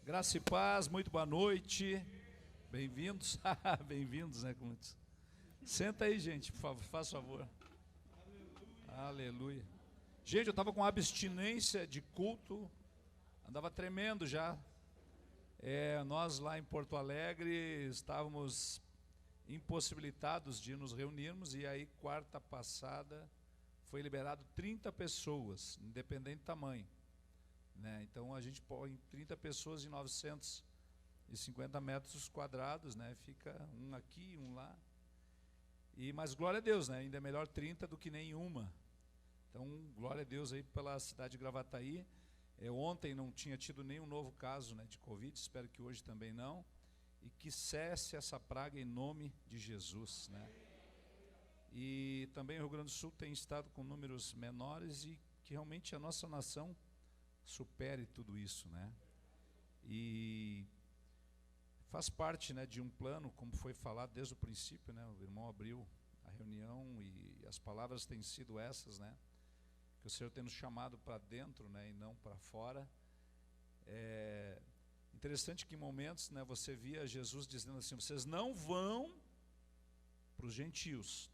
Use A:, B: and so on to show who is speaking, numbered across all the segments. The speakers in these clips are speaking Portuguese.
A: Graça e paz, muito boa noite. Bem-vindos. Bem-vindos, né? Senta aí, gente, por favor, faz favor. Aleluia. Gente, eu estava com abstinência de culto, andava tremendo já. Nós lá em Porto Alegre estávamos impossibilitados de nos reunirmos, e aí quarta passada foi liberado 30 pessoas, independente do tamanho, né? Então a gente põe 30 pessoas em 950 metros quadrados, né? Fica um aqui, um lá. Mas glória a Deus, né? Ainda é melhor 30 do que nenhuma. Então glória a Deus aí pela cidade de Gravataí. Ontem não tinha tido nenhum novo caso, né, de Covid, espero que hoje também não. E que cesse essa praga em nome de Jesus, né? E também o Rio Grande do Sul tem estado com números menores e que realmente a nossa nação supere tudo isso, né? E faz parte, né, de um plano, como foi falado desde o princípio, né? O irmão abriu a reunião e as palavras têm sido essas, né? Que o Senhor tem nos chamado para dentro, né, e não para fora. Interessante que em momentos, né, você via Jesus dizendo assim: vocês não vão para os gentios.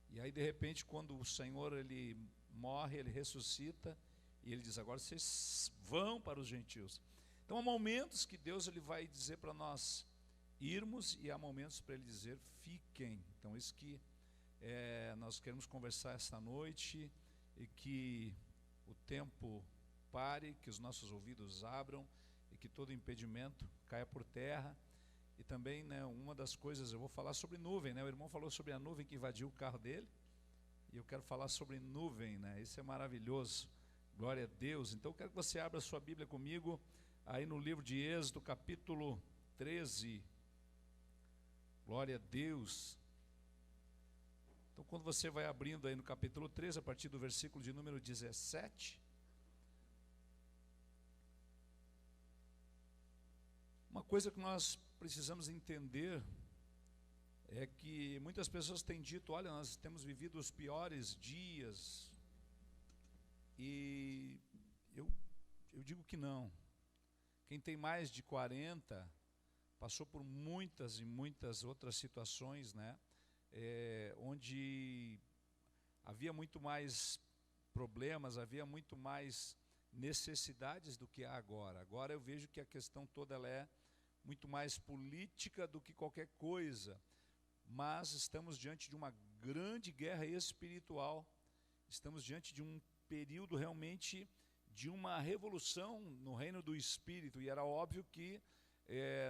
A: E aí de repente, quando o Senhor ele morre, ele ressuscita e ele diz: agora vocês vão para os gentios. Então há momentos que Deus ele vai dizer para nós irmos, e há momentos para ele dizer fiquem. Então isso que nós queremos conversar esta noite, e que o tempo pare, que os nossos ouvidos abram e que todo impedimento caia por terra. E também, né, uma das coisas, eu vou falar sobre nuvem, né? O irmão falou sobre a nuvem que invadiu o carro dele, e eu quero falar sobre nuvem, né? Isso é maravilhoso, glória a Deus. Então eu quero que você abra a sua Bíblia comigo aí no livro de Êxodo, capítulo 13. Glória a Deus. Então quando você vai abrindo aí no capítulo 13, a partir do versículo de número 17, uma coisa que nós precisamos entender é que muitas pessoas têm dito: olha, nós temos vivido os piores dias, e eu digo que não. Quem tem mais de 40 passou por muitas e muitas outras situações, né? Onde havia muito mais problemas, havia muito mais necessidades do que há agora. Agora eu vejo que a questão toda ela é muito mais política do que qualquer coisa, mas estamos diante de uma grande guerra espiritual, estamos diante de um período realmente de uma revolução no reino do Espírito, e era óbvio que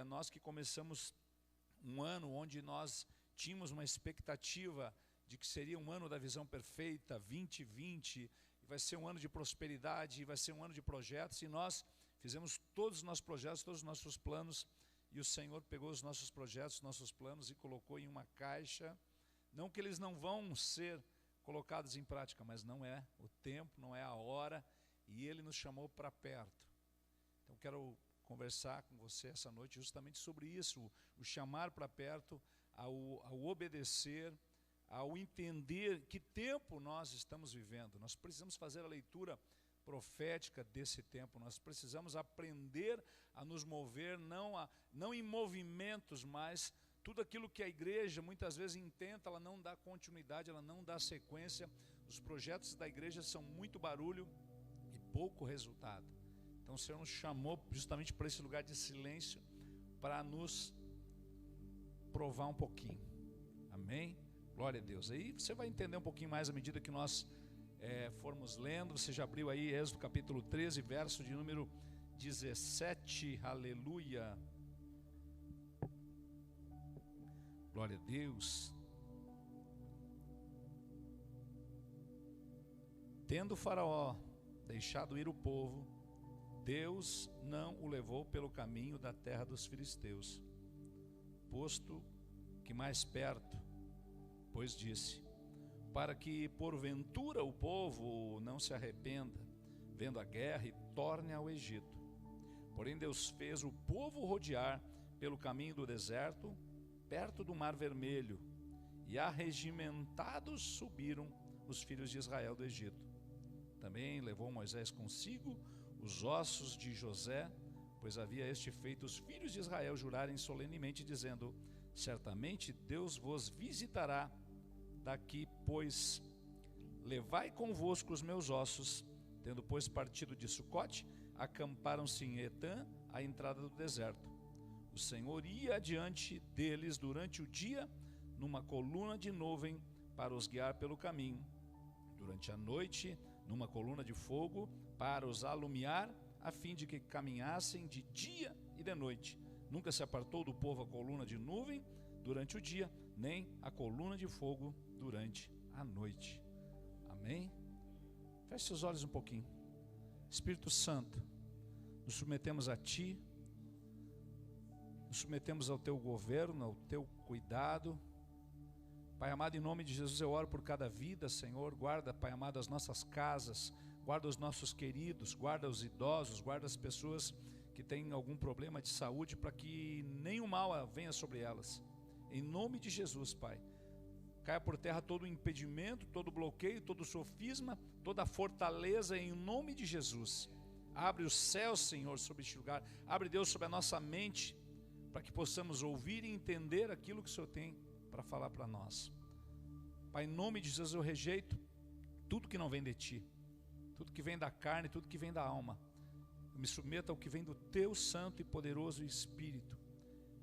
A: nós que começamos um ano onde nós tínhamos uma expectativa de que seria um ano da visão perfeita, 2020, e vai ser um ano de prosperidade, e vai ser um ano de projetos, e nós fizemos todos os nossos projetos, todos os nossos planos, e o Senhor pegou os nossos projetos, nossos planos, e colocou em uma caixa. Não que eles não vão ser colocados em prática, mas não é o tempo, não é a hora, e Ele nos chamou para perto. Então quero conversar com você essa noite justamente sobre isso, o chamar para perto, ao obedecer, ao entender que tempo nós estamos vivendo. Nós precisamos fazer a leitura profética desse tempo, nós precisamos aprender a nos mover, não em movimentos, mas tudo aquilo que a igreja muitas vezes intenta, ela não dá continuidade, ela não dá sequência. Os projetos da igreja são muito barulho e pouco resultado. Então o Senhor nos chamou justamente para esse lugar de silêncio, para nos provar um pouquinho. Amém? Glória a Deus. Aí você vai entender um pouquinho mais à medida que nós formos lendo. Você já abriu aí Êxodo capítulo 13, verso de número 17. Aleluia. Glória a Deus. Tendo Faraó deixado ir o povo, Deus não o levou pelo caminho da terra dos filisteus, posto que mais perto, pois disse: para que porventura o povo não se arrependa, vendo a guerra, e torne ao Egito. Porém Deus fez o povo rodear pelo caminho do deserto, perto do Mar Vermelho, e arregimentados subiram os filhos de Israel do Egito. Também levou Moisés consigo os ossos de José, pois havia este feito os filhos de Israel jurarem solenemente, dizendo: certamente Deus vos visitará daqui, pois levai convosco os meus ossos. Tendo, pois, partido de Sucote, acamparam-se em Etã, à entrada do deserto. O Senhor ia adiante deles durante o dia, numa coluna de nuvem, para os guiar pelo caminho. Durante a noite, numa coluna de fogo, para os alumiar, a fim de que caminhassem de dia e de noite. Nunca se apartou do povo a coluna de nuvem durante o dia, nem a coluna de fogo durante a noite. Amém? Feche seus olhos um pouquinho. Espírito Santo, nos submetemos a Ti, nos submetemos ao Teu governo, ao Teu cuidado. Pai amado, em nome de Jesus eu oro por cada vida, Senhor. Guarda, Pai amado, as nossas casas, guarda os nossos queridos, guarda os idosos, guarda as pessoas que têm algum problema de saúde, para que nenhum mal venha sobre elas. Em nome de Jesus, Pai. Caia por terra todo o impedimento, todo o bloqueio, todo o sofisma, toda a fortaleza, em nome de Jesus. Abre os céus, Senhor, sobre este lugar. Abre, Deus, sobre a nossa mente, para que possamos ouvir e entender aquilo que o Senhor tem para falar para nós. Pai, em nome de Jesus eu rejeito tudo que não vem de Ti, tudo que vem da carne, tudo que vem da alma. Eu me submeto ao que vem do Teu santo e poderoso Espírito,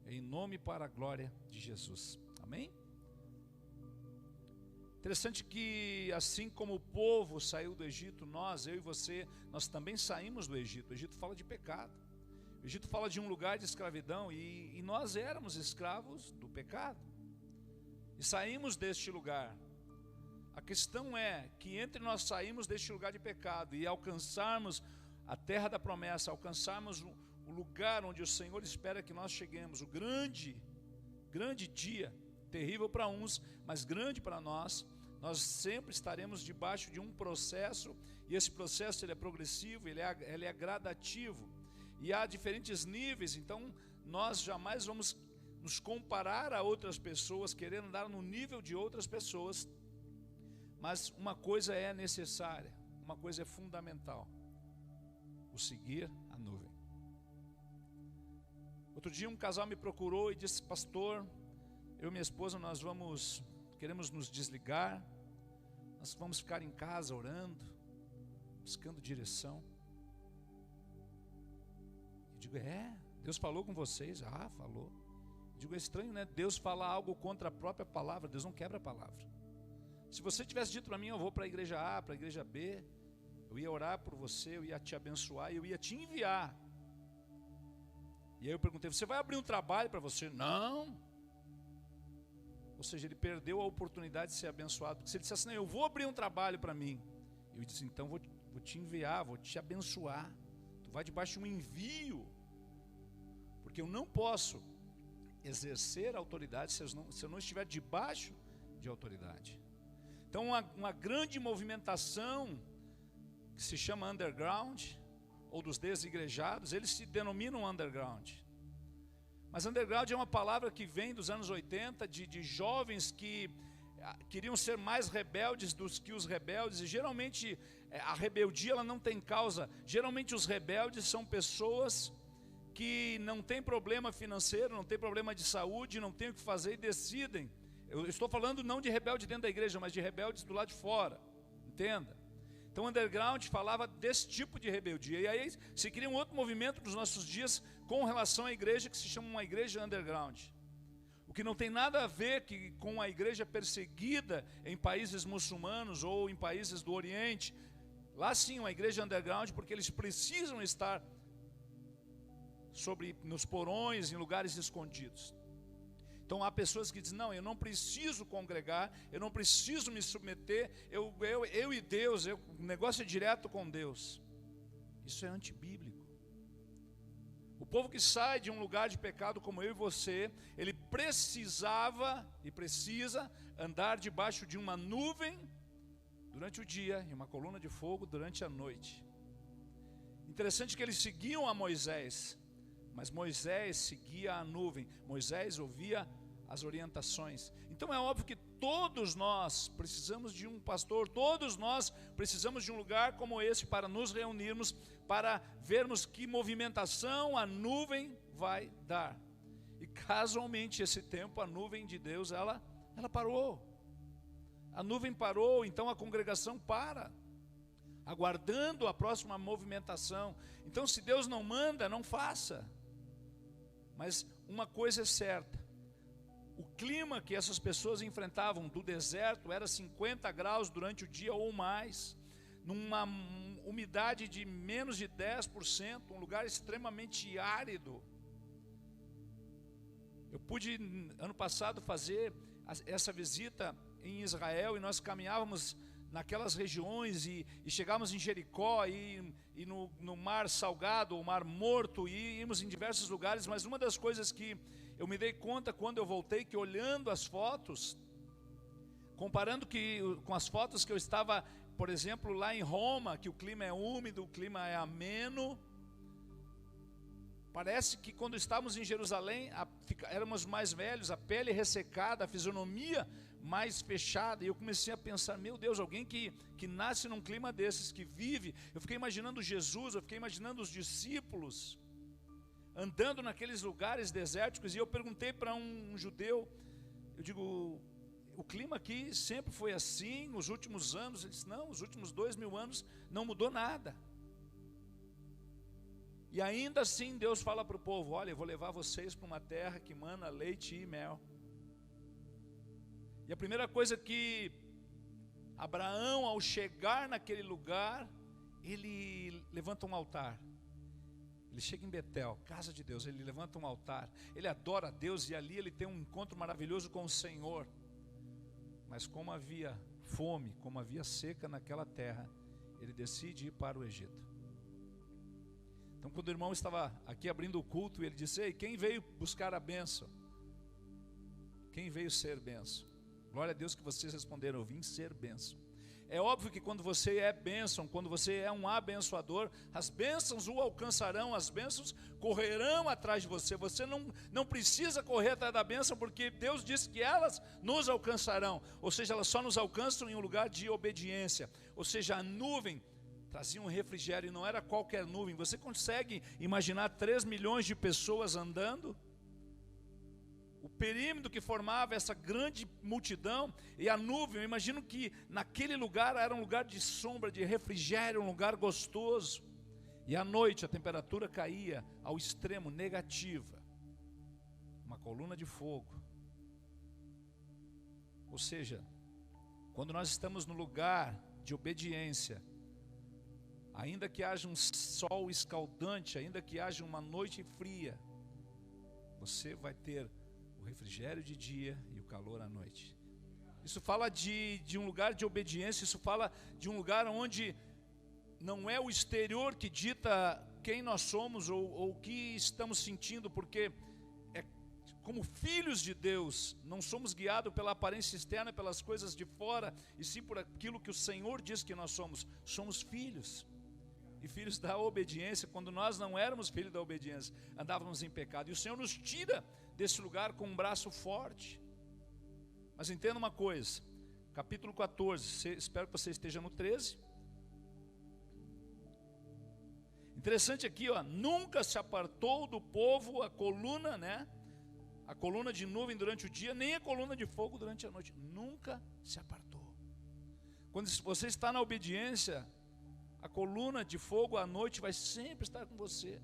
A: em nome e para a glória de Jesus. Amém? Interessante que assim como o povo saiu do Egito, nós, eu e você, nós também saímos do Egito. O Egito fala de pecado, o Egito fala de um lugar de escravidão, e nós éramos escravos do pecado, e saímos deste lugar. A questão é que entre nós saímos deste lugar de pecado e alcançarmos a terra da promessa, alcançarmos o lugar onde o Senhor espera que nós cheguemos, o grande dia, terrível para uns, mas grande para nós. Nós sempre estaremos debaixo de um processo, e esse processo ele é progressivo, ele é gradativo, e há diferentes níveis. Então nós jamais vamos nos comparar a outras pessoas, querendo andar no nível de outras pessoas. Mas uma coisa é necessária, uma coisa é fundamental: o seguir a nuvem. Outro dia um casal me procurou e disse: pastor, eu e minha esposa, nós queremos nos desligar, nós vamos ficar em casa orando, buscando direção. Eu digo: Deus falou com vocês? Falou. Eu digo: é estranho, né? Deus falar algo contra a própria palavra. Deus não quebra a palavra. Se você tivesse dito para mim: eu vou para a igreja A, para a igreja B, eu ia orar por você, eu ia te abençoar, eu ia te enviar. E aí eu perguntei: você vai abrir um trabalho para você? Não. Ou seja, ele perdeu a oportunidade de ser abençoado, porque se ele dissesse: não, eu vou abrir um trabalho para mim, eu disse: então vou te enviar, vou te abençoar, tu vai debaixo de um envio, porque eu não posso exercer autoridade se eu não estiver debaixo de autoridade. Então uma grande movimentação que se chama underground, ou dos desigrejados, eles se denominam underground. Mas underground é uma palavra que vem dos anos 80, de jovens que queriam ser mais rebeldes do que os rebeldes, e geralmente a rebeldia ela não tem causa. Geralmente os rebeldes são pessoas que não têm problema financeiro, não têm problema de saúde, não têm o que fazer e decidem. Eu estou falando não de rebelde dentro da igreja, mas de rebeldes do lado de fora, entenda? Então underground falava desse tipo de rebeldia, e aí se cria um outro movimento dos nossos dias com relação à igreja, que se chama uma igreja underground, o que não tem nada a ver com a igreja perseguida em países muçulmanos ou em países do Oriente. Lá sim, uma igreja underground, porque eles precisam estar nos porões, em lugares escondidos. Então há pessoas que dizem: não, eu não preciso congregar, eu não preciso me submeter, eu e Deus, o negócio é direto com Deus. Isso é antibíblico. O povo que sai de um lugar de pecado como eu e você, ele precisava e precisa andar debaixo de uma nuvem durante o dia e uma coluna de fogo durante a noite. Interessante que eles seguiam a Moisés, mas Moisés seguia a nuvem, Moisés ouvia as orientações. Então é óbvio que todos nós precisamos de um pastor, todos nós precisamos de um lugar como esse para nos reunirmos, para vermos que movimentação a nuvem vai dar. E casualmente esse tempo a nuvem de Deus ela parou. A nuvem parou, então a congregação para, aguardando a próxima movimentação. Então, se Deus não manda, não faça. Mas uma coisa é certa: o clima que essas pessoas enfrentavam do deserto era 50 graus durante o dia ou mais, numa umidade de menos de 10%, um lugar extremamente árido. Eu pude, ano passado, fazer essa visita em Israel, e nós caminhávamos naquelas regiões e chegávamos em Jericó e no mar salgado, o mar morto, e íamos em diversos lugares. Mas uma das coisas que eu me dei conta quando eu voltei, que olhando as fotos, comparando com as fotos que eu estava, por exemplo, lá em Roma, que o clima é úmido, o clima é ameno, parece que quando estávamos em Jerusalém, éramos mais velhos, a pele ressecada, a fisionomia mais fechada, e eu comecei a pensar, meu Deus, alguém que nasce num clima desses, que vive. Eu fiquei imaginando Jesus, eu fiquei imaginando os discípulos, andando naqueles lugares desérticos, e eu perguntei para um judeu, eu digo, o clima aqui sempre foi assim, nos últimos anos? Ele disse, não, os últimos 2000 anos não mudou nada. E ainda assim Deus fala para o povo, olha, eu vou levar vocês para uma terra que mana leite e mel. E a primeira coisa que Abraão, ao chegar naquele lugar, ele levanta um altar. Ele chega em Betel, casa de Deus, ele levanta um altar, ele adora a Deus, e ali ele tem um encontro maravilhoso com o Senhor. Mas como havia fome, como havia seca naquela terra, ele decide ir para o Egito. Então, quando o irmão estava aqui abrindo o culto, ele disse, ei, quem veio buscar a bênção? Quem veio ser bênção? Glória a Deus que vocês responderam, eu vim ser bênção. É óbvio que quando você é bênção, quando você é um abençoador, as bênçãos o alcançarão, as bênçãos correrão atrás de você. Você não precisa correr atrás da bênção, porque Deus disse que elas nos alcançarão. Ou seja, elas só nos alcançam em um lugar de obediência. Ou seja, a nuvem trazia um refrigério, e não era qualquer nuvem. Você consegue imaginar 3 milhões de pessoas andando? O perímetro que formava essa grande multidão, e a nuvem, eu imagino que naquele lugar era um lugar de sombra, de refrigério, um lugar gostoso. E à noite a temperatura caía ao extremo, negativa. Uma coluna de fogo. Ou seja, quando nós estamos no lugar de obediência, ainda que haja um sol escaldante, ainda que haja uma noite fria, você vai ter o refrigério de dia e o calor à noite. Isso fala de um lugar de obediência, isso fala de um lugar onde não é o exterior que dita quem nós somos ou o que estamos sentindo, porque como filhos de Deus, não somos guiados pela aparência externa, pelas coisas de fora, e sim por aquilo que o Senhor diz que nós somos. Somos filhos, e filhos da obediência. Quando nós não éramos filhos da obediência, andávamos em pecado, e o Senhor nos tira desse lugar com um braço forte. Mas entenda uma coisa, capítulo 14, espero que você esteja no 13. Interessante aqui, ó, nunca se apartou do povo a coluna, né? A coluna de nuvem durante o dia, nem a coluna de fogo durante a noite. Nunca se apartou. Quando você está na obediência, a coluna de fogo à noite vai sempre estar com você.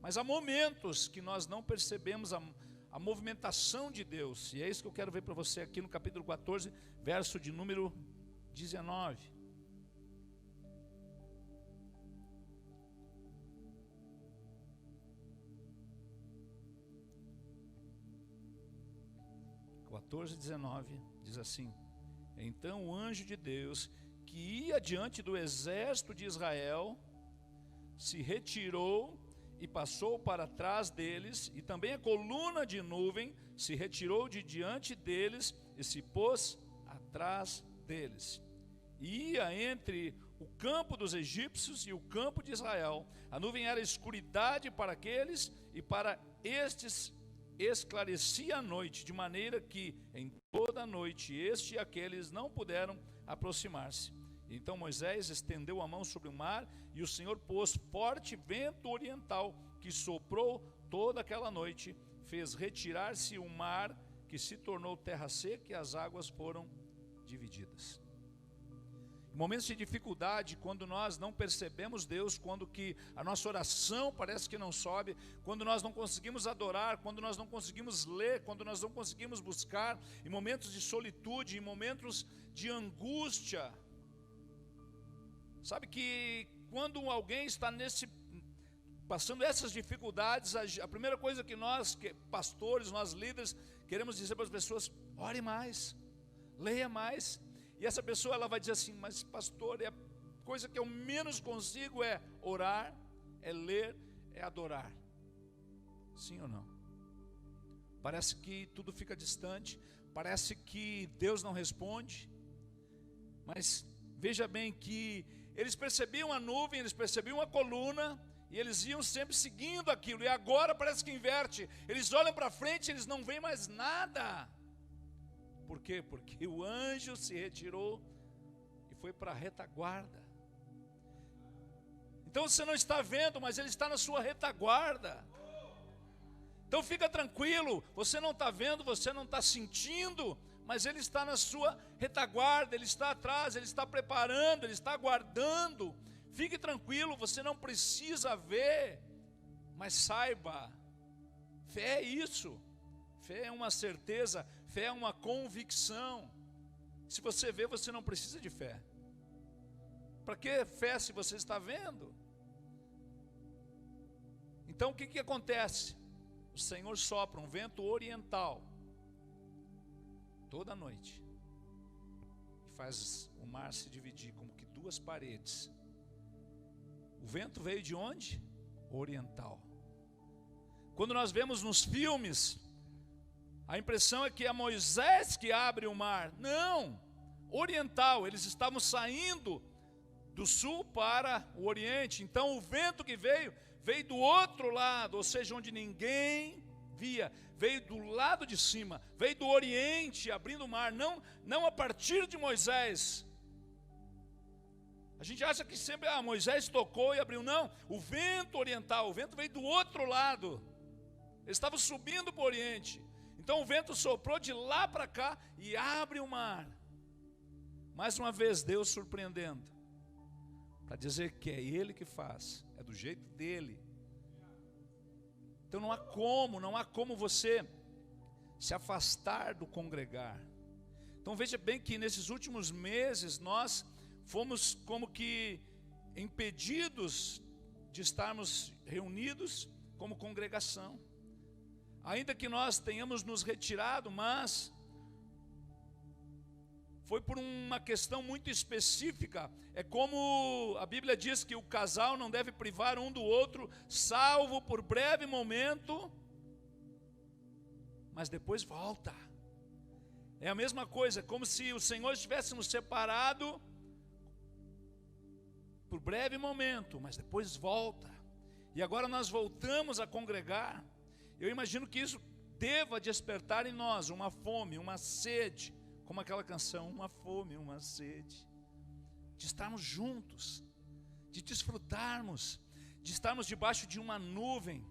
A: Mas há momentos que nós não percebemos a movimentação de Deus. E é isso que eu quero ver para você aqui no capítulo 14, verso de número 19. Diz assim: então o anjo de Deus, que ia diante do exército de Israel, se retirou e passou para trás deles, e também a coluna de nuvem se retirou de diante deles e se pôs atrás deles. E ia entre o campo dos egípcios e o campo de Israel. A nuvem era escuridade para aqueles, e para estes esclarecia a noite, de maneira que em toda a noite este e aqueles não puderam aproximar-se. Então Moisés estendeu a mão sobre o mar, e o Senhor pôs forte vento oriental, que soprou toda aquela noite, fez retirar-se o mar, que se tornou terra seca, e as águas foram divididas. Em momentos de dificuldade, quando nós não percebemos Deus, quando que a nossa oração parece que não sobe, quando nós não conseguimos adorar, quando nós não conseguimos ler, quando nós não conseguimos buscar, em momentos de solitude, em momentos de angústia, sabe que quando alguém está passando essas dificuldades, a primeira coisa que nós, pastores, nós líderes, queremos dizer para as pessoas: ore mais, leia mais. E essa pessoa, ela vai dizer assim: mas pastor, a coisa que eu menos consigo é orar, é ler, é adorar. Sim ou não? Parece que tudo fica distante, parece que Deus não responde. Mas veja bem que eles percebiam a nuvem, eles percebiam a coluna, e eles iam sempre seguindo aquilo. E agora parece que inverte, eles olham para frente, eles não veem mais nada. Por quê? Porque o anjo se retirou e foi para a retaguarda. Então você não está vendo, mas ele está na sua retaguarda. Então fica tranquilo, você não está vendo, você não está sentindo, mas ele está na sua retaguarda, ele está atrás, ele está preparando, ele está aguardando. Fique tranquilo, você não precisa ver, mas saiba, fé é isso. Fé é uma certeza, fé é uma convicção. Se você vê, você não precisa de fé. Para que fé se você está vendo? Então o que acontece? O Senhor sopra um vento oriental toda noite e faz o mar se dividir como que duas paredes. O vento veio de onde? Oriental. Quando nós vemos nos filmes, a impressão é que é Moisés que abre o mar. Não, oriental. Eles estavam saindo do sul para o oriente. Então o vento que veio do outro lado, ou seja, onde ninguém via. Veio do lado de cima, veio do oriente, abrindo o mar. Não a partir de Moisés. A gente acha que sempre Moisés tocou e abriu. Não, o vento oriental, o vento veio do outro lado. Eles estavam subindo para o oriente. Então o vento soprou de lá para cá e abre o mar. Mais uma vez Deus surpreendendo, para dizer que é Ele que faz, é do jeito dEle. Então não há como você se afastar do congregar. Então veja bem que nesses últimos meses nós fomos como que impedidos de estarmos reunidos como congregação. Ainda que nós tenhamos nos retirado, mas foi por uma questão muito específica. É como a Bíblia diz que o casal não deve privar um do outro, salvo por breve momento, mas depois volta. É a mesma coisa, como se o Senhor estivesse nos separado por breve momento, mas depois volta. E agora nós voltamos a congregar. Eu imagino que isso deva despertar em nós uma fome, uma sede, como aquela canção, uma fome, uma sede, de estarmos juntos, de desfrutarmos, de estarmos debaixo de uma nuvem.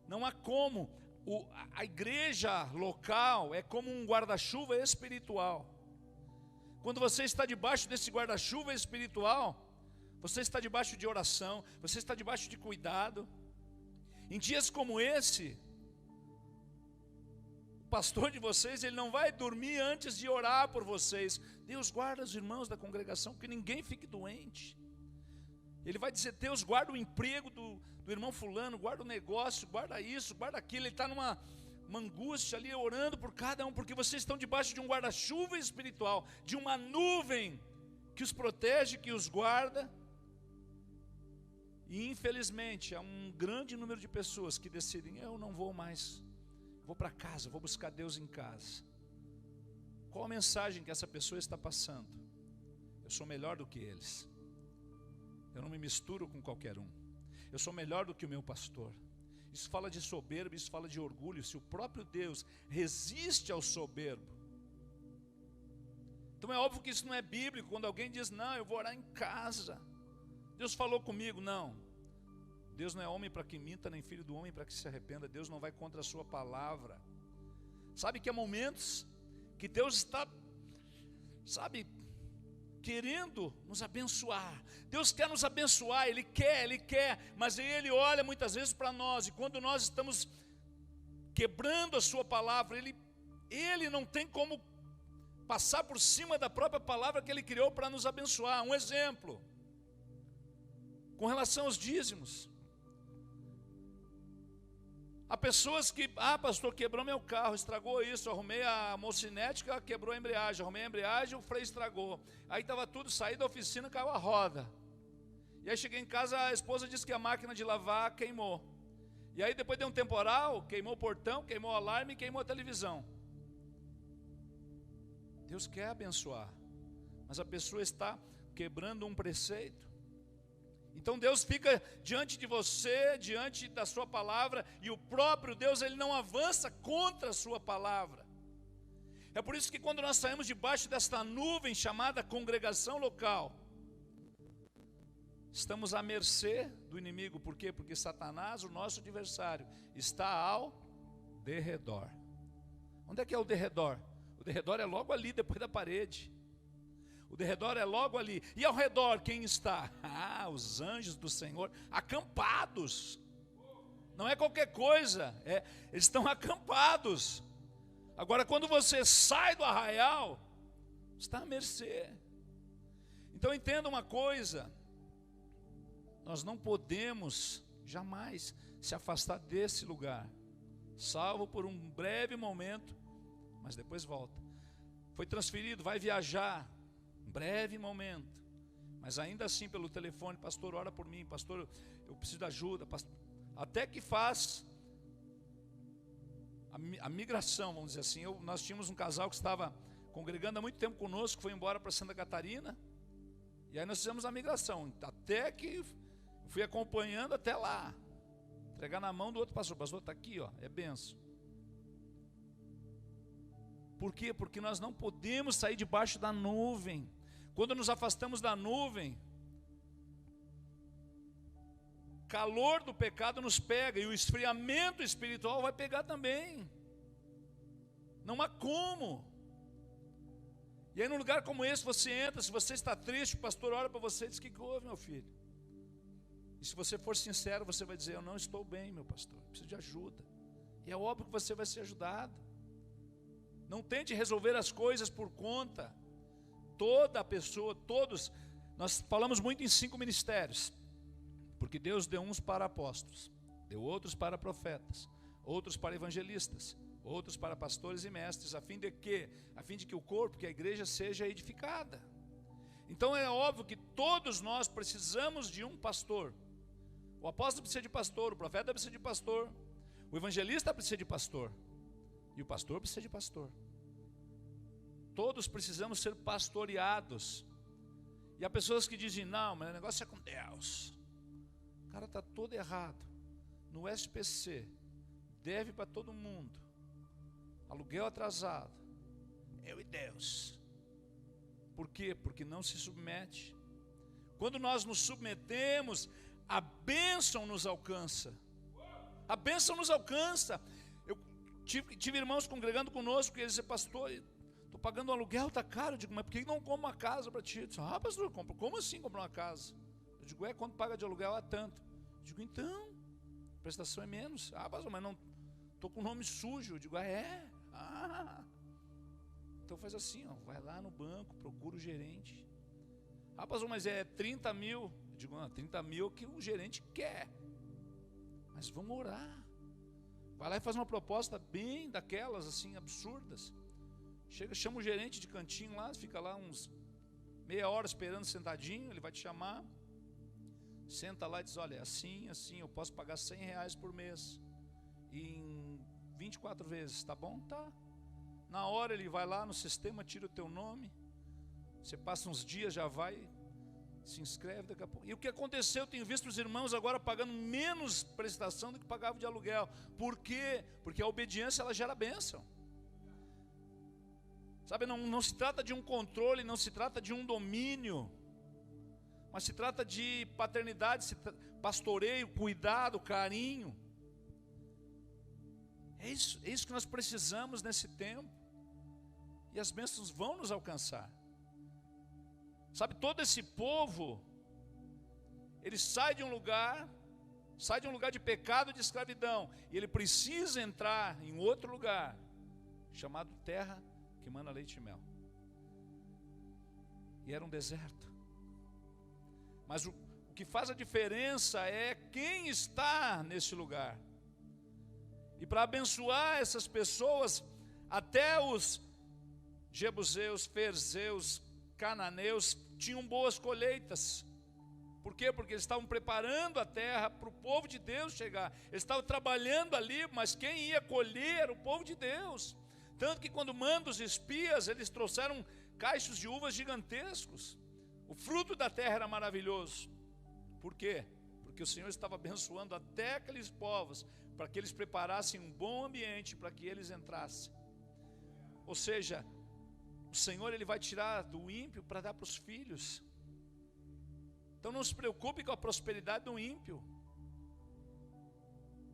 A: Não há como, a igreja local é como um guarda-chuva espiritual. Quando você está debaixo desse guarda-chuva espiritual, você está debaixo de oração, você está debaixo de cuidado. Em dias como esse, o pastor de vocês, ele não vai dormir antes de orar por vocês. Deus guarda os irmãos da congregação, que ninguém fique doente. Ele vai dizer: Deus guarda o emprego do irmão fulano, guarda o negócio, guarda isso, guarda aquilo. Ele está numa angústia ali, orando por cada um, porque vocês estão debaixo de um guarda-chuva espiritual, de uma nuvem que os protege, que os guarda. E infelizmente há um grande número de pessoas que decidem: eu não vou mais, vou para casa, vou buscar Deus em casa. Qual a mensagem que essa pessoa está passando? Eu sou melhor do que eles, eu não me misturo com qualquer um, eu sou melhor do que o meu pastor, Isso fala de soberbo, isso fala de orgulho. Se o próprio Deus resiste ao soberbo, então é óbvio que isso não é bíblico. Quando alguém diz, não, eu vou orar em casa, Deus falou comigo, não. Deus não é homem para que minta, nem filho do homem para que se arrependa. Deus não vai contra a sua palavra. Sabe que há momentos que Deus está, querendo nos abençoar. Deus quer nos abençoar, Ele quer, mas Ele olha muitas vezes para nós, e quando nós estamos quebrando a sua palavra, Ele não tem como passar por cima da própria palavra que Ele criou para nos abençoar. Um exemplo, com relação aos dízimos. Há pessoas que, pastor, quebrou meu carro, estragou isso, arrumei a mocinética, quebrou a embreagem, arrumei a embreagem, o freio estragou. Aí estava tudo, saí da oficina, caiu a roda. E aí cheguei em casa, a esposa disse que a máquina de lavar queimou. E aí depois deu um temporal, queimou o portão, queimou o alarme, queimou a televisão. Deus quer abençoar, mas a pessoa está quebrando um preceito. Então Deus fica diante de você, diante da sua palavra, e o próprio Deus, Ele não avança contra a sua palavra. É por isso que quando nós saímos debaixo desta nuvem chamada congregação local, estamos à mercê do inimigo. Por quê? Porque Satanás, o nosso adversário, está ao derredor. Onde é que é o derredor? O derredor é logo ali, depois da parede. O derredor é logo ali. E ao redor quem está? Os anjos do Senhor acampados. Não é qualquer coisa, eles estão acampados. Agora quando você sai do arraial, está à mercê. Então entenda uma coisa, nós não podemos jamais se afastar desse lugar, salvo por um breve momento, mas depois volta. Foi transferido, vai viajar, breve momento, mas ainda assim pelo telefone, pastor, ora por mim, pastor, eu preciso de ajuda, pastor, até que faz a migração, vamos dizer assim. Nós tínhamos um casal que estava congregando há muito tempo conosco, foi embora para Santa Catarina, e aí nós fizemos a migração, até que fui acompanhando até lá, entregar na mão do outro pastor, pastor está aqui, ó, é benção. Por quê? Porque nós não podemos sair debaixo da nuvem. Quando nos afastamos da nuvem, calor do pecado nos pega, e o esfriamento espiritual vai pegar também. Não há como. E aí num lugar como esse você entra, se você está triste, o pastor olha para você e diz, o que houve, meu filho? E se você for sincero, você vai dizer, eu não estou bem, meu pastor, preciso de ajuda. E é óbvio que você vai ser ajudado. Não tente resolver as coisas por conta. Toda pessoa, todos, nós falamos muito em 5 ministérios, porque Deus deu uns para apóstolos, deu outros para profetas, outros para evangelistas, outros para pastores e mestres, a fim de que o corpo, que a igreja seja edificada. Então é óbvio que todos nós precisamos de um pastor. O apóstolo precisa de pastor, o profeta precisa de pastor, o evangelista precisa de pastor, e o pastor precisa de pastor. Todos precisamos ser pastoreados. E há pessoas que dizem, não, mas o negócio é com Deus. O cara está todo errado. No SPC, deve para todo mundo, aluguel atrasado, eu e Deus. Por quê? Porque não se submete. Quando nós nos submetemos, a bênção nos alcança. A bênção nos alcança. Eu tive irmãos congregando conosco, que eles diziam, pastor, estou pagando um aluguel, está caro. Eu digo, mas por que não compra uma casa para ti? Eu disse, pastor, eu compro. Como assim comprar uma casa? Eu digo, quanto paga de aluguel? É tanto. Eu digo, então, a prestação é menos. Pastor, mas não, estou com o nome sujo. Eu digo, então faz assim, vai lá no banco, procura o gerente. Pastor, mas é 30 mil. Eu digo, 30 mil é o que o gerente quer. Mas vamos orar. Vai lá e faz uma proposta bem daquelas assim, absurdas. Chama o gerente de cantinho lá, fica lá uns meia hora esperando sentadinho, ele vai te chamar. Senta lá e diz, olha, assim, eu posso pagar R$100 por mês, em 24 vezes, tá bom? Tá. Na hora ele vai lá no sistema, tira o teu nome, você passa uns dias, já vai, Se inscreve daqui a pouco. E o que aconteceu? Eu tenho visto os irmãos agora pagando menos prestação do que pagavam de aluguel. Por quê? Porque a obediência, ela gera bênção. Sabe, não se trata de um controle, não se trata de um domínio, mas se trata de paternidade, pastoreio, cuidado, carinho. É isso que nós precisamos nesse tempo. E as bênçãos vão nos alcançar. Sabe, todo esse povo, ele sai de um lugar de pecado, de escravidão, e ele precisa entrar em outro lugar, chamado terra que mana leite e mel. E era um deserto. Mas o que faz a diferença é quem está nesse lugar. E para abençoar essas pessoas, até os jebuseus, ferzeus, cananeus tinham boas colheitas. Por quê? Porque eles estavam preparando a terra para o povo de Deus chegar. Eles estavam trabalhando ali, mas quem ia colher era o povo de Deus. Tanto que quando manda os espias, eles trouxeram caixos de uvas gigantescos. O fruto da terra era maravilhoso. Por quê? Porque o Senhor estava abençoando até aqueles povos, para que eles preparassem um bom ambiente para que eles entrassem. Ou seja, o Senhor, Ele vai tirar do ímpio para dar para os filhos. Então não se preocupe com a prosperidade do ímpio,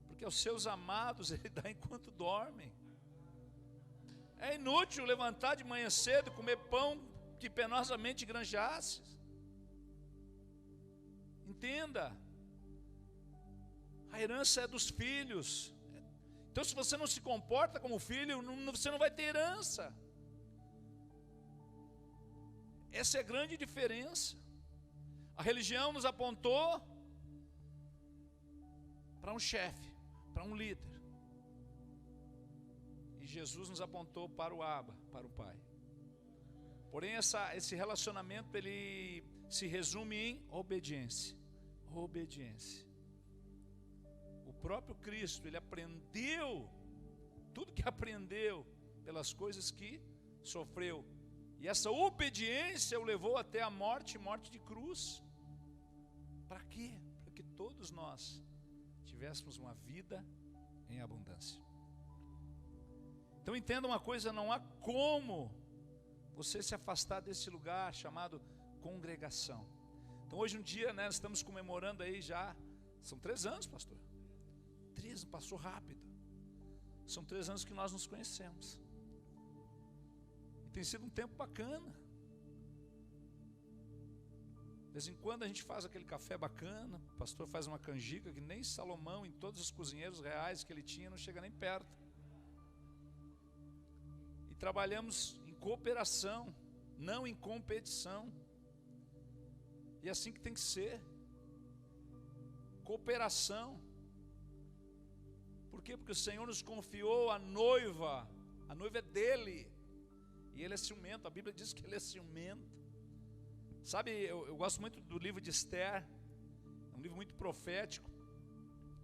A: porque aos seus amados Ele dá enquanto dormem. É inútil levantar de manhã cedo e comer pão que penosamente granjasses. Entenda, a herança é dos filhos. Então se você não se comporta como filho, você não vai ter herança. Essa é a grande diferença. A religião nos apontou para um chefe, para um líder. E Jesus nos apontou para o Abba, para o Pai. Porém, esse relacionamento, ele se resume em obediência. Obediência. O próprio Cristo, ele aprendeu tudo que aprendeu pelas coisas que sofreu. E essa obediência o levou até a morte, morte de cruz. Para quê? Para que todos nós tivéssemos uma vida em abundância. Então entenda uma coisa, não há como você se afastar desse lugar chamado congregação. Então hoje um dia, né, nós estamos comemorando aí já, são 3 anos, pastor. 3, passou rápido. São 3 anos que nós nos conhecemos. E tem sido um tempo bacana. De vez em quando a gente faz aquele café bacana, o pastor faz uma canjica que nem Salomão, em todos os cozinheiros reais que ele tinha, não chega nem perto. E trabalhamos em cooperação, não em competição. E é assim que tem que ser. Cooperação. Por quê? Porque o Senhor nos confiou a noiva é dele, e ele é ciumento. A Bíblia diz que ele é ciumento. Sabe, eu gosto muito do livro de Esther. É um livro muito profético.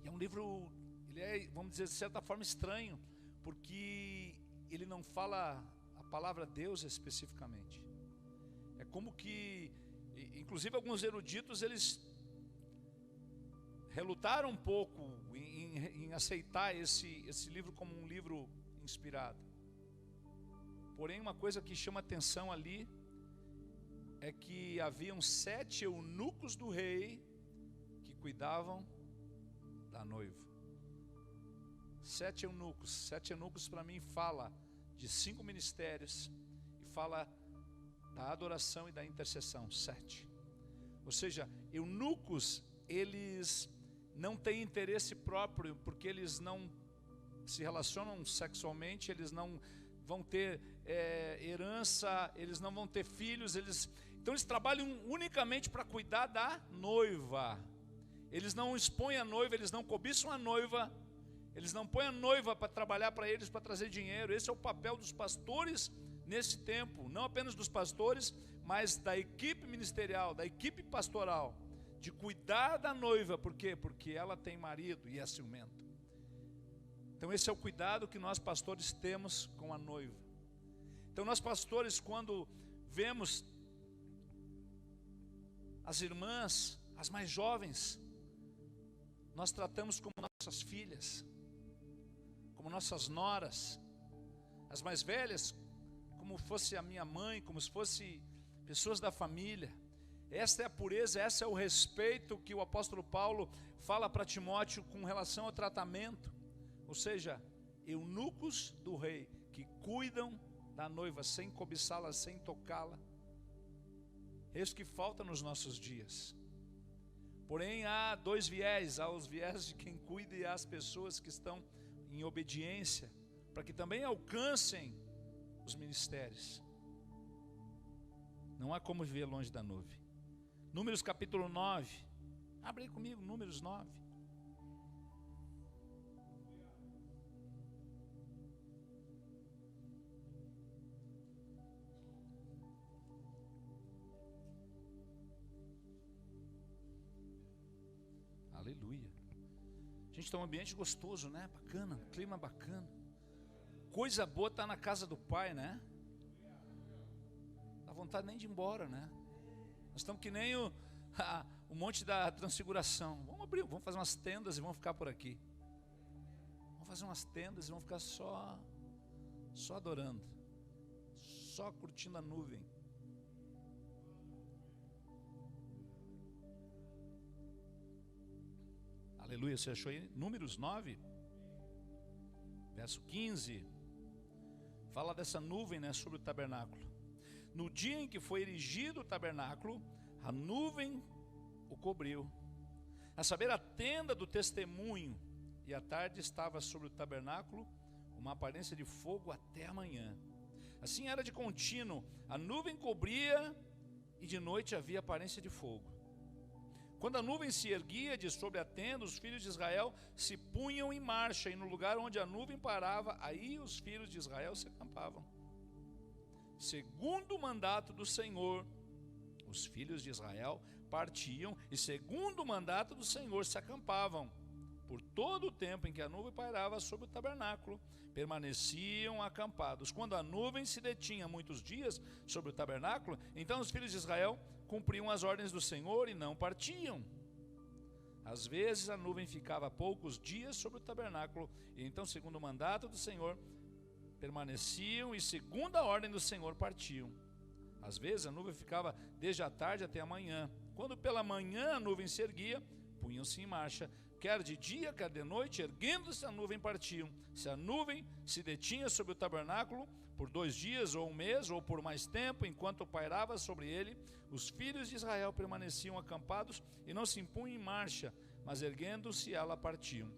A: E é um livro, ele é, vamos dizer, de certa forma estranho, porque ele não fala a palavra Deus especificamente. É como que, inclusive alguns eruditos, eles relutaram um pouco em aceitar esse livro como um livro inspirado. Porém, uma coisa que chama atenção ali é que haviam 7 eunucos do rei que cuidavam da noiva. 7 eunucos. 7 eunucos para mim fala de 5 ministérios e fala da adoração e da intercessão. 7. Ou seja, eunucos, eles não têm interesse próprio, porque eles não se relacionam sexualmente, eles não vão ter herança, eles não vão ter filhos, então eles trabalham unicamente para cuidar da noiva. Eles não expõem a noiva, eles não cobiçam a noiva, eles não põem a noiva para trabalhar para eles, para trazer dinheiro. Esse é o papel dos pastores nesse tempo, não apenas dos pastores, mas da equipe ministerial, da equipe pastoral, de cuidar da noiva. Por quê? Porque ela tem marido e é ciumento. Então esse é o cuidado que nós pastores temos com a noiva. Então nós pastores, quando vemos as irmãs, as mais jovens, nós tratamos como nossas filhas, como nossas noras. As mais velhas, como fosse a minha mãe, como se fosse pessoas da família. Esta é a pureza, esse é o respeito que o apóstolo Paulo fala para Timóteo com relação ao tratamento. Ou seja, eunucos do rei, que cuidam da noiva sem cobiçá-la, sem tocá-la. É isso que falta nos nossos dias. Porém, há dois viés: há os viés de quem cuida e há as pessoas que estão em obediência, para que também alcancem os ministérios. Não há como viver longe da nuvem. Números capítulo 9. Abre aí comigo, Números 9. Aleluia. A gente está um ambiente gostoso, né? Bacana, clima bacana. Coisa boa está na casa do Pai, né? Dá vontade nem de ir embora, né? Nós estamos que nem o monte da transfiguração. Vamos abrir, vamos fazer umas tendas e vamos ficar por aqui. Vamos fazer umas tendas e vamos ficar só adorando, só curtindo a nuvem. Aleluia, você achou aí? Números 9, verso 15. Fala dessa nuvem, né, sobre o tabernáculo. No dia em que foi erigido o tabernáculo, a nuvem o cobriu, a saber, a tenda do testemunho, e à tarde estava sobre o tabernáculo uma aparência de fogo até a manhã. Assim era de contínuo, a nuvem cobria e de noite havia aparência de fogo. Quando a nuvem se erguia de sobre a tenda, os filhos de Israel se punham em marcha, e no lugar onde a nuvem parava, aí os filhos de Israel se acampavam. Segundo o mandato do Senhor, os filhos de Israel partiam, e segundo o mandato do Senhor se acampavam. Por todo o tempo em que a nuvem pairava sobre o tabernáculo, permaneciam acampados. Quando a nuvem se detinha muitos dias sobre o tabernáculo, então os filhos de Israel cumpriam as ordens do Senhor e não partiam. Às vezes a nuvem ficava poucos dias sobre o tabernáculo, e então, segundo o mandato do Senhor, permaneciam, e segundo a ordem do Senhor partiam. Às vezes a nuvem ficava desde a tarde até a manhã. Quando pela manhã a nuvem se erguia, punham-se em marcha, quer de dia, quer de noite, erguendo-se a nuvem partiam. Se a nuvem se detinha sobre o tabernáculo por 2 dias, ou 1 mês, ou por mais tempo, enquanto pairava sobre ele, os filhos de Israel permaneciam acampados e não se impunham em marcha, mas erguendo-se ela partiam.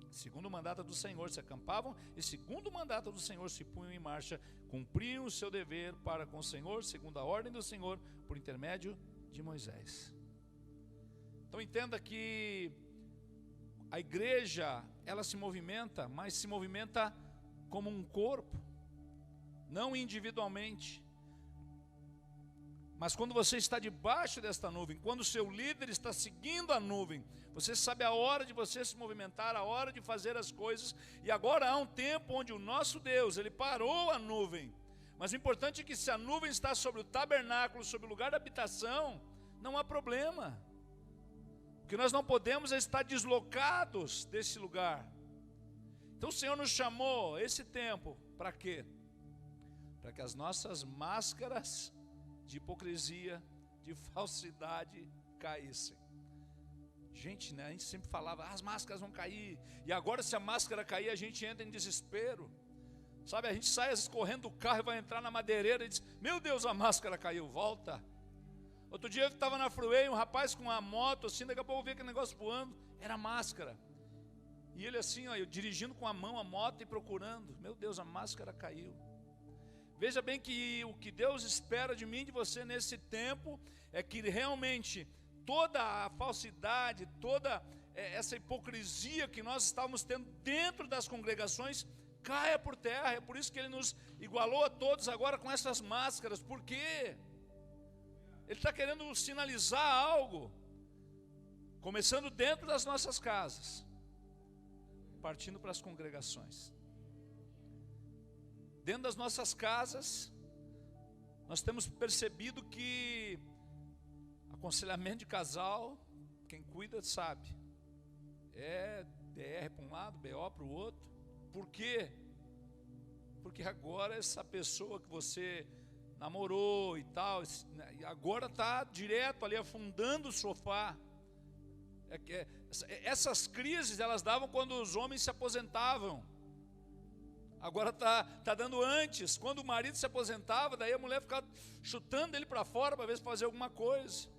A: Segundo o mandato do Senhor se acampavam, e segundo o mandato do Senhor se punham em marcha, cumpriam o seu dever para com o Senhor, segundo a ordem do Senhor, por intermédio de Moisés. Então entenda que a igreja, ela se movimenta, mas se movimenta como um corpo, não individualmente. Mas quando você está debaixo desta nuvem, quando o seu líder está seguindo a nuvem, você sabe a hora de você se movimentar, a hora de fazer as coisas. E agora há um tempo onde o nosso Deus, Ele parou a nuvem. Mas o importante é que se a nuvem está sobre o tabernáculo, sobre o lugar da habitação, não há problema. O que nós não podemos é estar deslocados desse lugar. Então o Senhor nos chamou esse tempo, para quê? Para que as nossas máscaras de hipocrisia, de falsidade caíssem. Gente, né, a gente sempre falava, as máscaras vão cair, e agora se a máscara cair, a gente entra em desespero, sabe, a gente sai correndo do carro e vai entrar na madeireira e diz, meu Deus, a máscara caiu, volta. Outro dia eu estava na Freeway, um rapaz com uma moto, assim, daqui a pouco eu vi aquele negócio voando, era máscara, e ele assim, ó, eu dirigindo com a mão a moto e procurando, meu Deus, a máscara caiu. Veja bem que o que Deus espera de mim e de você nesse tempo é que realmente toda a falsidade, toda essa hipocrisia que nós estávamos tendo dentro das congregações caia por terra. É por isso que Ele nos igualou a todos agora com essas máscaras. Por quê? Ele está querendo sinalizar algo, começando dentro das nossas casas, partindo para as congregações. Dentro das nossas casas, nós temos percebido que Aconselhamento de casal, quem cuida sabe. É DR para um lado, BO para o outro. Por quê? Porque agora essa pessoa que você namorou e tal, agora está direto ali afundando o sofá. Essas crises elas davam quando os homens se aposentavam. Agora está dando antes. Quando o marido se aposentava, daí a mulher ficava chutando ele para fora para ver se fazia alguma coisa.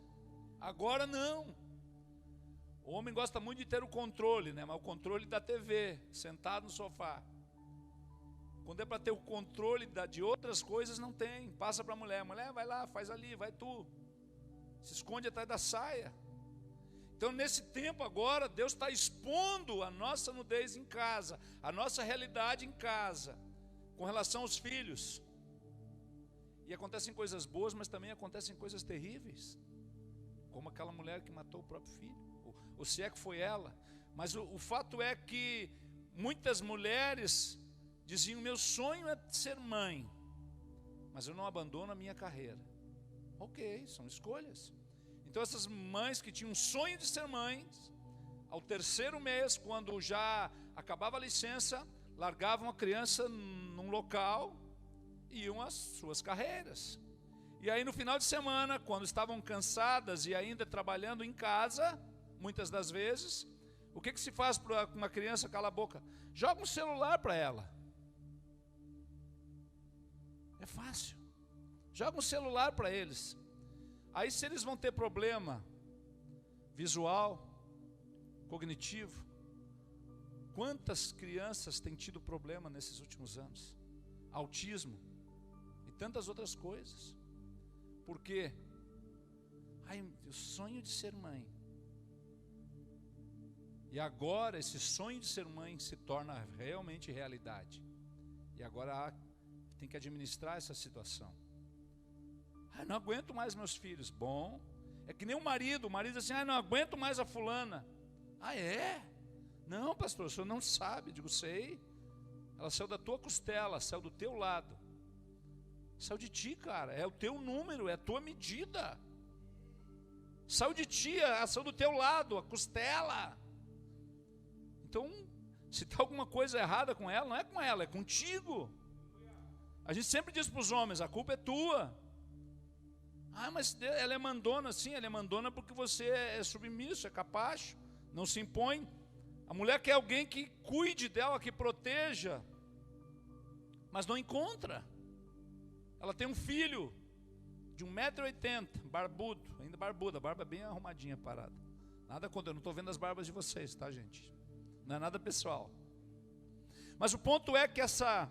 A: Agora não. O homem gosta muito de ter o controle, né? Mas o controle da TV, sentado no sofá. Quando é para ter o controle de outras coisas, não tem. Passa para a mulher. Mulher, vai lá, faz ali, vai tu. Se esconde atrás da saia. Então, nesse tempo agora, Deus está expondo a nossa nudez em casa, a nossa realidade em casa, com relação aos filhos. E acontecem coisas boas, mas também acontecem coisas terríveis, como aquela mulher que matou o próprio filho, ou se é que foi ela. Mas o fato é que muitas mulheres diziam: meu sonho é ser mãe, mas eu não abandono a minha carreira. Ok, são escolhas. Então essas mães que tinham um sonho de ser mães, ao terceiro mês, quando já acabava a licença, largavam a criança num local e iam às suas carreiras. E aí no final de semana, quando estavam cansadas e ainda trabalhando em casa, muitas das vezes, o que se faz para uma criança calar a boca? Joga um celular para ela. É fácil. Joga um celular para eles. Aí se eles vão ter problema visual, cognitivo, quantas crianças têm tido problema nesses últimos anos? Autismo e tantas outras coisas. Por quê? O sonho de ser mãe. E agora esse sonho de ser mãe se torna realmente realidade. E agora tem que administrar essa situação. Não aguento mais meus filhos. Bom, é que nem o marido diz assim: não aguento mais a fulana. É? Não, pastor, o senhor não sabe. Digo, sei. Ela saiu da tua costela, saiu do teu lado. Saiu de ti, cara. É o teu número, é a tua medida. Saiu de ti, saiu do teu lado, a costela. Então, se está alguma coisa errada com ela, não é com ela, é contigo. A gente sempre diz para os homens: a culpa é tua. Mas ela é mandona. Sim, ela é mandona porque você é submisso, é capacho, não se impõe. A mulher quer alguém que cuide dela, que proteja, mas não encontra. Ela tem um filho de 1,80 m, barbudo, ainda barbuda, a barba bem arrumadinha, parada. Nada contra, eu não estou vendo as barbas de vocês, tá, gente? Não é nada pessoal. Mas o ponto é que essa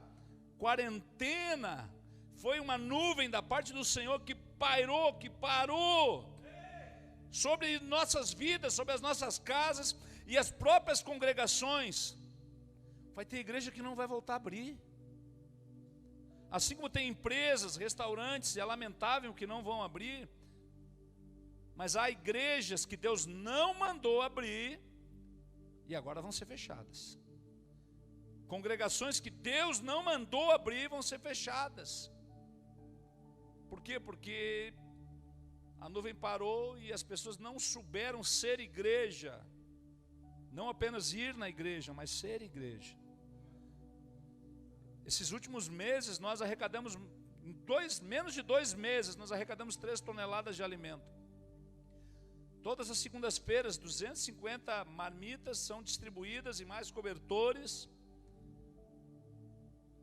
A: quarentena foi uma nuvem da parte do Senhor que parou sobre nossas vidas, sobre as nossas casas e as próprias congregações. Vai ter igreja que não vai voltar a abrir. Assim como tem empresas, restaurantes, é lamentável que não vão abrir, mas há igrejas que Deus não mandou abrir e agora vão ser fechadas. Congregações que Deus não mandou abrir vão ser fechadas. Por quê? Porque a nuvem parou e as pessoas não souberam ser igreja. Não apenas ir na igreja, mas ser igreja. Esses últimos meses nós arrecadamos, menos de 2 meses, nós arrecadamos 3 toneladas de alimento. Todas as segundas-feiras, 250 marmitas são distribuídas e mais cobertores.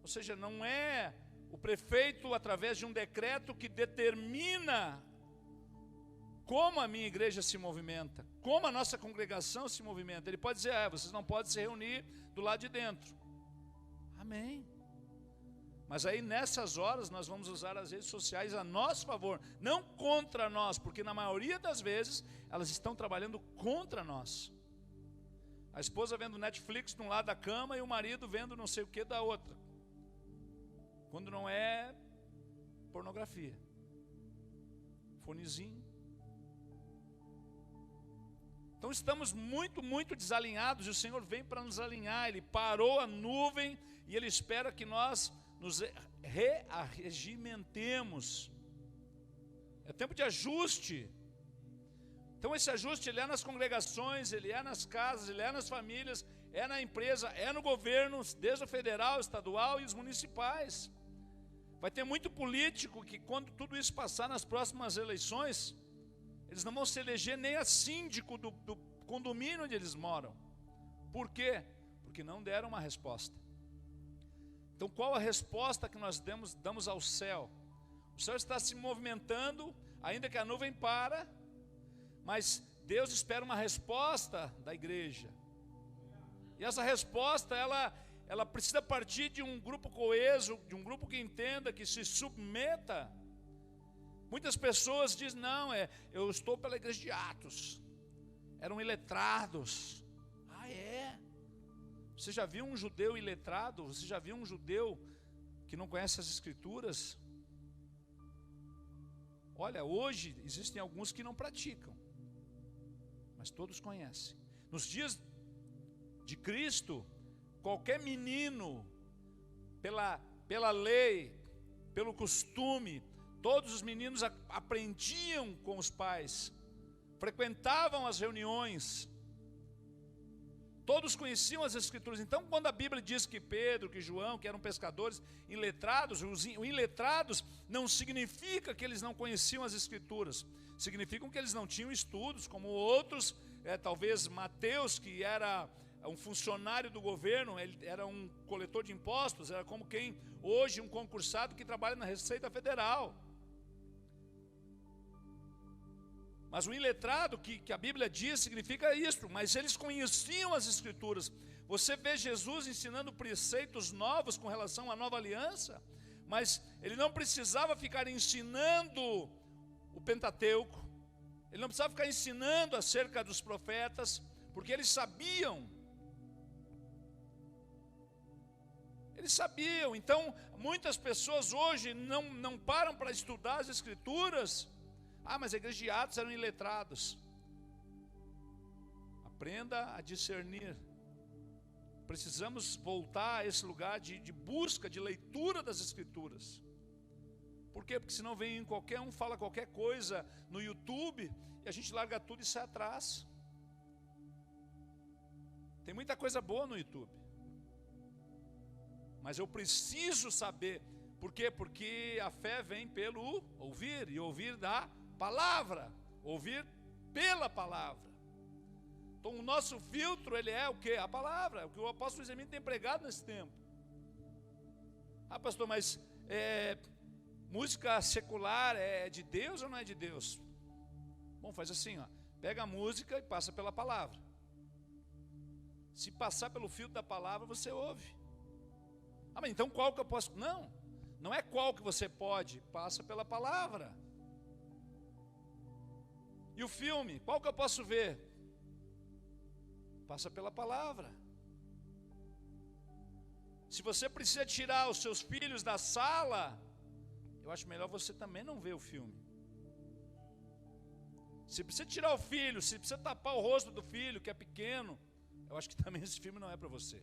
A: Ou seja, não é o prefeito, através de um decreto, que determina como a minha igreja se movimenta, como a nossa congregação se movimenta. Ele pode dizer: vocês não podem se reunir do lado de dentro. Amém. Mas aí nessas horas nós vamos usar as redes sociais a nosso favor, não contra nós, porque na maioria das vezes elas estão trabalhando contra nós. A esposa vendo Netflix de um lado da cama e o marido vendo não sei o que da outra, quando não é pornografia, fonezinho. Então estamos muito desalinhados, e o Senhor vem para nos alinhar. Ele parou a nuvem e Ele espera que nós nos rearregimentemos. É tempo de ajuste. Então esse ajuste, ele é nas congregações, ele é nas casas, ele é nas famílias, é na empresa, é no governo, desde o federal, estadual e os municipais. Vai ter muito político que, quando tudo isso passar nas próximas eleições, eles não vão se eleger nem a síndico do condomínio onde eles moram. Por quê? Porque não deram uma resposta. Então qual a resposta que nós damos ao céu? O céu está se movimentando, ainda que a nuvem para, mas Deus espera uma resposta da igreja. E essa resposta, ela precisa partir de um grupo coeso, de um grupo que entenda, que se submeta. Muitas pessoas dizem, não, eu estou pela igreja de Atos, eram iletrados. Ah, é? Você já viu um judeu iletrado? Você já viu um judeu que não conhece as escrituras? Olha, hoje existem alguns que não praticam, mas todos conhecem. Nos dias de Cristo, qualquer menino, pela lei, pelo costume, todos os meninos aprendiam com os pais, frequentavam as reuniões, todos conheciam as escrituras. Então quando a Bíblia diz que Pedro, que João, que eram pescadores iletrados, os iletrados não significa que eles não conheciam as escrituras, significam que eles não tinham estudos, como outros, talvez Mateus, que era um funcionário do governo, ele era um coletor de impostos, era como quem hoje um concursado que trabalha na Receita Federal. Mas o iletrado, que a Bíblia diz, significa isso, mas eles conheciam as escrituras. Você vê Jesus ensinando preceitos novos com relação à nova aliança, mas ele não precisava ficar ensinando o Pentateuco, ele não precisava ficar ensinando acerca dos profetas, porque eles sabiam. Então muitas pessoas hoje não param para estudar as escrituras. Ah, mas a igreja de Atos eram iletrados. Aprenda a discernir. Precisamos voltar a esse lugar de busca, de leitura das escrituras. Por quê? Porque senão vem qualquer um, fala qualquer coisa no YouTube, e a gente larga tudo e sai atrás. Tem muita coisa boa no YouTube, mas eu preciso saber. Por quê? Porque a fé vem pelo ouvir, e ouvir da palavra, ouvir pela palavra. Então o nosso filtro, ele é o quê? A palavra, é o que o apóstolo Zemir tem pregado nesse tempo. Ah, pastor, mas música secular é de Deus ou não é de Deus? Bom, faz assim, ó, pega a música e passa pela palavra. Se passar pelo filtro da palavra, você ouve. Ah, mas então qual que eu posso? Não é qual que você pode, passa pela palavra. E o filme, qual que eu posso ver? Passa pela palavra. Se você precisa tirar os seus filhos da sala, eu acho melhor você também não ver o filme. Se precisa tirar o filho, se precisa tapar o rosto do filho, que é pequeno, eu acho que também esse filme não é para você.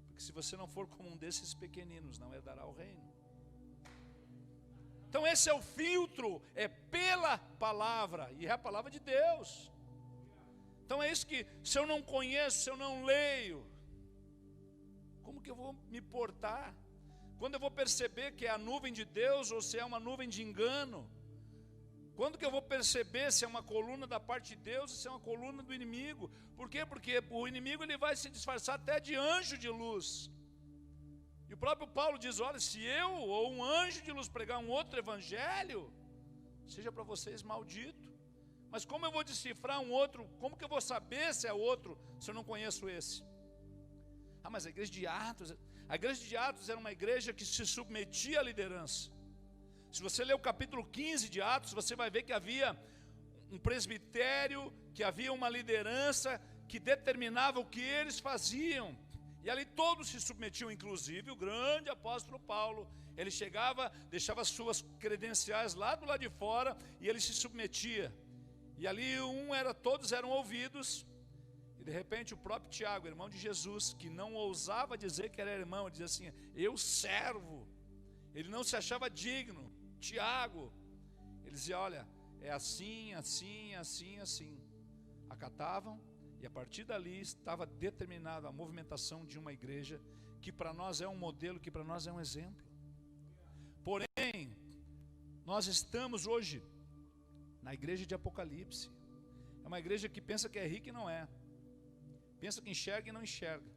A: Porque se você não for como um desses pequeninos, não herdará o reino. Então esse é o filtro, é pela palavra, e é a palavra de Deus. Então é isso que, se eu não conheço, se eu não leio, como que eu vou me portar? Quando eu vou perceber que é a nuvem de Deus ou se é uma nuvem de engano? Quando que eu vou perceber se é uma coluna da parte de Deus ou se é uma coluna do inimigo? Por quê? Porque o inimigo, ele vai se disfarçar até de anjo de luz. E o próprio Paulo diz, olha, se eu ou um anjo de luz pregar um outro evangelho, seja para vocês maldito. Mas como eu vou decifrar um outro? Como que eu vou saber se é outro, se eu não conheço esse? Ah, mas a igreja de Atos era uma igreja que se submetia à liderança. Se você ler o capítulo 15 de Atos, você vai ver que havia um presbitério, que havia uma liderança que determinava o que eles faziam. E ali todos se submetiam, inclusive o grande apóstolo Paulo. Ele chegava, deixava as suas credenciais lá do lado de fora e ele se submetia. E ali todos eram ouvidos. E de repente o próprio Tiago, irmão de Jesus, que não ousava dizer que era irmão, ele dizia assim, eu servo. Ele não se achava digno. Tiago, ele dizia, olha, é assim, assim, assim, assim. Acatavam, e a partir dali estava determinada a movimentação de uma igreja que para nós é um modelo, que para nós é um exemplo. Porém, nós estamos hoje na igreja de Apocalipse. É uma igreja que pensa que é rica e não é. Pensa que enxerga e não enxerga.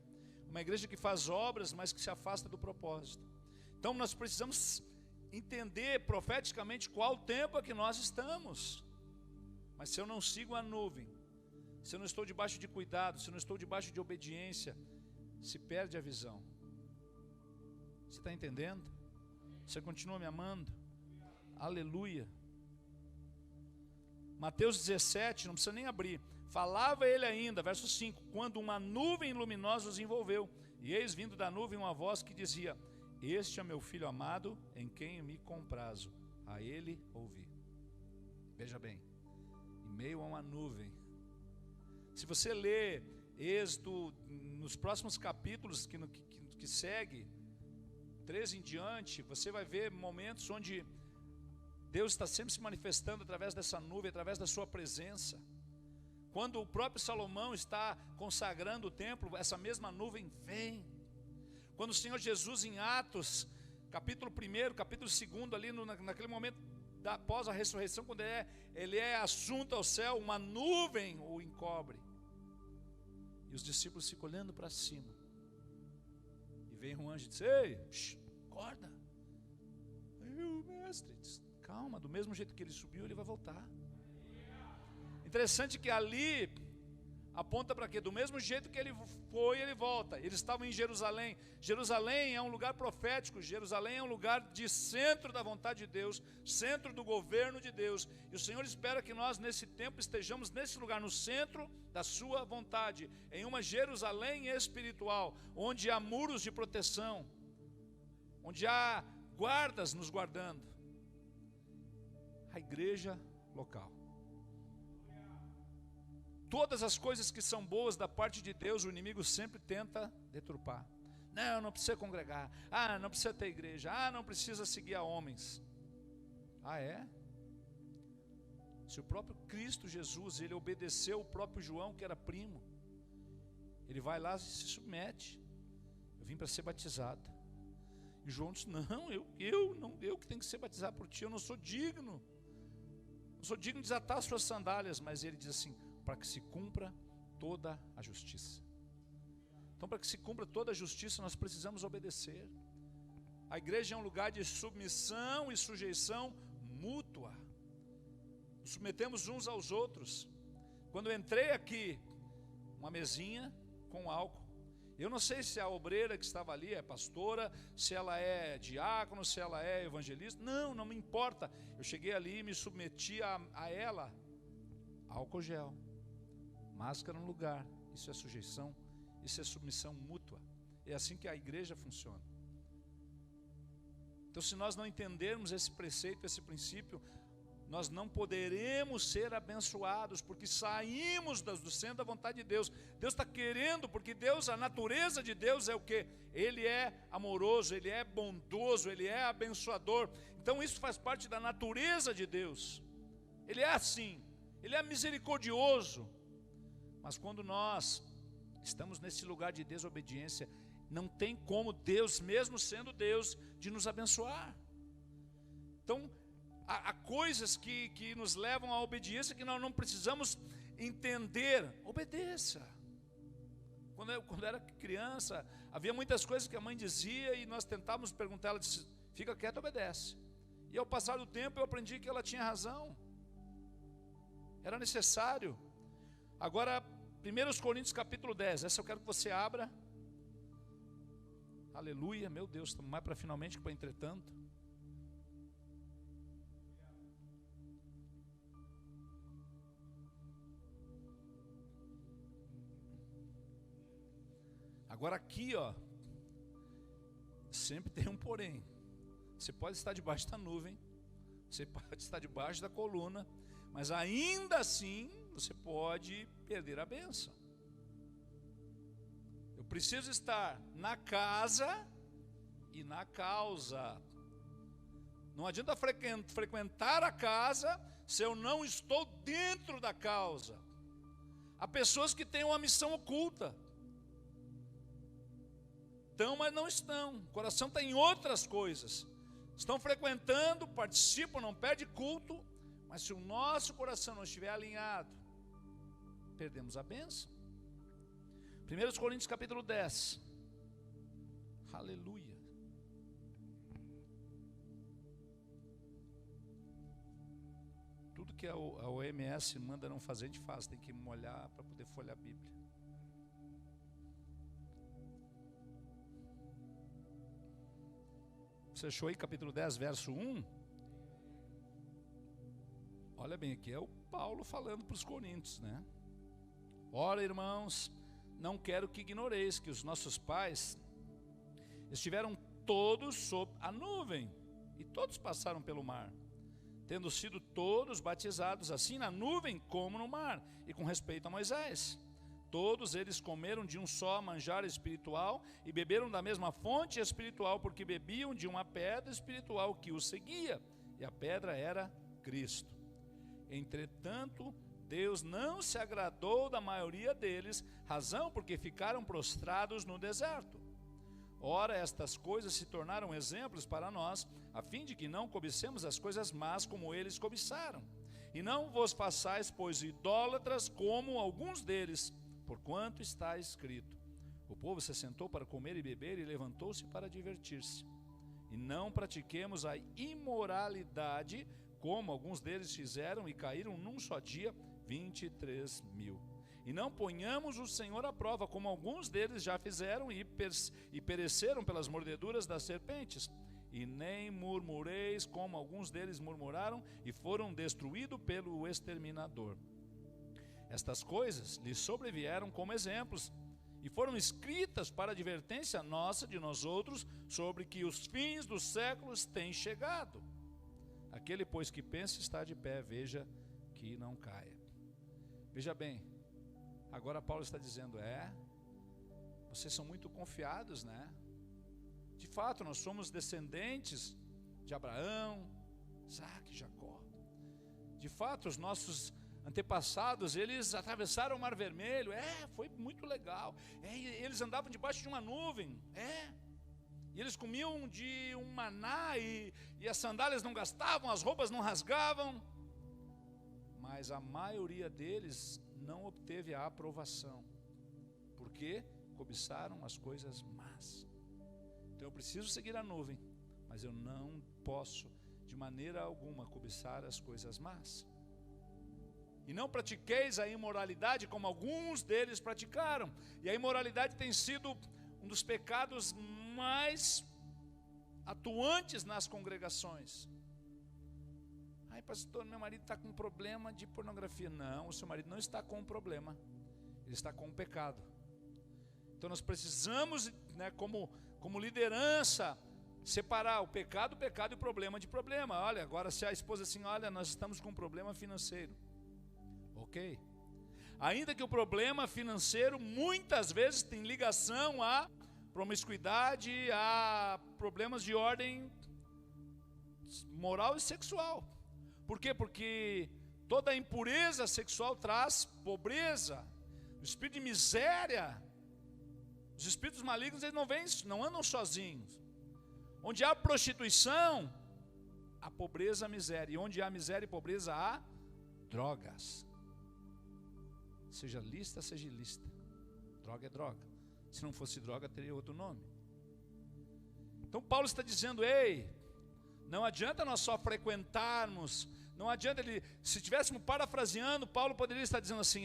A: Uma igreja que faz obras, mas que se afasta do propósito. Então nós precisamos entender profeticamente qual tempo é que nós estamos. Mas se eu não sigo a nuvem, se eu não estou debaixo de cuidado, se eu não estou debaixo de obediência, se perde a visão. Você está entendendo? Você continua me amando? Aleluia. Mateus 17, não precisa nem abrir. Falava ele ainda, verso 5: quando uma nuvem luminosa os envolveu, e eis vindo da nuvem uma voz que dizia: este é meu filho amado, em quem me comprazo, a ele ouvi. Veja bem, em meio a uma nuvem. Se você ler Êxodo, nos próximos capítulos que segue, 13 em diante, você vai ver momentos onde Deus está sempre se manifestando através dessa nuvem, através da sua presença. Quando o próprio Salomão está consagrando o templo, essa mesma nuvem vem. Quando o Senhor Jesus em Atos, capítulo 1, capítulo 2, ali naquele momento após a ressurreição, quando ele é assunto ao céu, uma nuvem o encobre. E os discípulos ficam olhando para cima. E vem um anjo e diz: ei, acorda. Aí o mestre diz: calma, do mesmo jeito que ele subiu, ele vai voltar. Interessante que ali aponta para quê? Do mesmo jeito que ele foi, ele volta. Eles estavam em Jerusalém. Jerusalém é um lugar profético. Jerusalém é um lugar de centro da vontade de Deus, centro do governo de Deus. E o Senhor espera que nós nesse tempo estejamos nesse lugar, no centro da sua vontade, em uma Jerusalém espiritual, onde há muros de proteção, onde há guardas nos guardando. A igreja local. Todas as coisas que são boas da parte de Deus, o inimigo sempre tenta deturpar. Não precisa congregar. Não precisa ter igreja. Não precisa seguir a homens. É? Se o próprio Cristo Jesus, ele obedeceu o próprio João, que era primo, ele vai lá e se submete. Eu vim para ser batizado. E João disse: não, eu que tenho que ser batizado por ti, eu não sou digno. Não sou digno de desatar as suas sandálias. Mas ele diz assim: para que se cumpra toda a justiça. Então, para que se cumpra toda a justiça, nós precisamos obedecer. A igreja é um lugar de submissão e sujeição mútua. Nos submetemos uns aos outros. Quando eu entrei aqui, uma mesinha com álcool. Eu não sei se a obreira que estava ali é pastora, se ela é diácono, se ela é evangelista. Não me importa. Eu cheguei ali e me submeti a ela. Álcool gel, máscara no lugar. Isso é sujeição, isso é submissão mútua. É assim que a igreja funciona. Então, se nós não entendermos esse preceito, esse princípio, nós não poderemos ser abençoados, porque saímos do centro da vontade de Deus. Deus está querendo, porque Deus, a natureza de Deus é o quê? Ele é amoroso, Ele é bondoso, Ele é abençoador. Então isso faz parte da natureza de Deus. Ele é assim, Ele é misericordioso. Mas quando nós estamos nesse lugar de desobediência, não tem como Deus, mesmo sendo Deus, de nos abençoar. Então, há coisas que nos levam à obediência que nós não precisamos entender. Obedeça. Quando eu era criança, havia muitas coisas que a mãe dizia e nós tentávamos perguntar, ela disse: fica quieto, obedece. E ao passar do tempo eu aprendi que ela tinha razão. Era necessário. Agora, 1 Coríntios capítulo 10, essa eu quero que você abra. Aleluia, meu Deus, estamos mais para finalmente que para entretanto. Agora aqui, sempre tem um porém. Você pode estar debaixo da nuvem, você pode estar debaixo da coluna, mas ainda assim você pode perder a bênção. Eu preciso estar na casa e na causa. Não adianta frequentar a casa se eu não estou dentro da causa. Há pessoas que têm uma missão oculta. Estão, mas não estão. O coração está em outras coisas. Estão frequentando, participam, não perde culto, mas se o nosso coração não estiver alinhado, perdemos a bênção. 1 Coríntios capítulo 10. Aleluia. Tudo que a OMS manda não fazer, a gente faz. Tem que molhar para poder folhear a Bíblia. Você achou aí capítulo 10, verso 1? Olha bem, aqui é o Paulo falando para os coríntios, né? Ora, irmãos, não quero que ignoreis que os nossos pais estiveram todos sob a nuvem, e todos passaram pelo mar, tendo sido todos batizados, assim na nuvem como no mar. E com respeito a Moisés, todos eles comeram de um só manjar espiritual e beberam da mesma fonte espiritual, porque bebiam de uma pedra espiritual que os seguia, e a pedra era Cristo. Entretanto, Deus não se agradou da maioria deles, razão porque ficaram prostrados no deserto. Ora, estas coisas se tornaram exemplos para nós, a fim de que não cobicemos as coisas más como eles cobiçaram. E não vos façais, pois, idólatras como alguns deles, porquanto está escrito: o povo se assentou para comer e beber e levantou-se para divertir-se. E não pratiquemos a imoralidade, como alguns deles fizeram e caíram num só dia 23.000. E não ponhamos o Senhor à prova, como alguns deles já fizeram e pereceram pelas mordeduras das serpentes. E nem murmureis, como alguns deles murmuraram e foram destruídos pelo exterminador. Estas coisas lhes sobrevieram como exemplos, e foram escritas para advertência nossa de nós outros, sobre que os fins dos séculos têm chegado. Aquele, pois, que pensa estar de pé, veja que não caia. Veja bem, agora Paulo está dizendo, vocês são muito confiados, né? De fato, nós somos descendentes de Abraão, Isaac e Jacó. De fato, os nossos antepassados, eles atravessaram o Mar Vermelho, foi muito legal. Eles andavam debaixo de uma nuvem, e eles comiam de um maná, e as sandálias não gastavam, as roupas não rasgavam. Mas a maioria deles não obteve a aprovação, porque cobiçaram as coisas más. Então eu preciso seguir a nuvem, mas eu não posso de maneira alguma cobiçar as coisas más. E não pratiqueis a imoralidade como alguns deles praticaram. E a imoralidade tem sido um dos pecados mais atuantes nas congregações. Ai, pastor, meu marido está com problema de pornografia. Não, o seu marido não está com um problema, ele está com um pecado. Então nós precisamos, como liderança, separar o pecado e o problema de problema. Olha, agora se a esposa assim, olha, nós estamos com um problema financeiro. Ok, ainda que o problema financeiro muitas vezes tem ligação a promiscuidade, a problemas de ordem moral e sexual. Por quê? Porque toda impureza sexual traz pobreza, o espírito de miséria. Os espíritos malignos, eles não andam sozinhos. Onde há prostituição, há pobreza, há miséria. E onde há miséria e pobreza, há drogas. Seja lista, seja ilícita. Droga é droga. Se não fosse droga, teria outro nome. Então Paulo está dizendo, não adianta nós só frequentarmos, não adianta se estivéssemos parafraseando, Paulo poderia estar dizendo assim,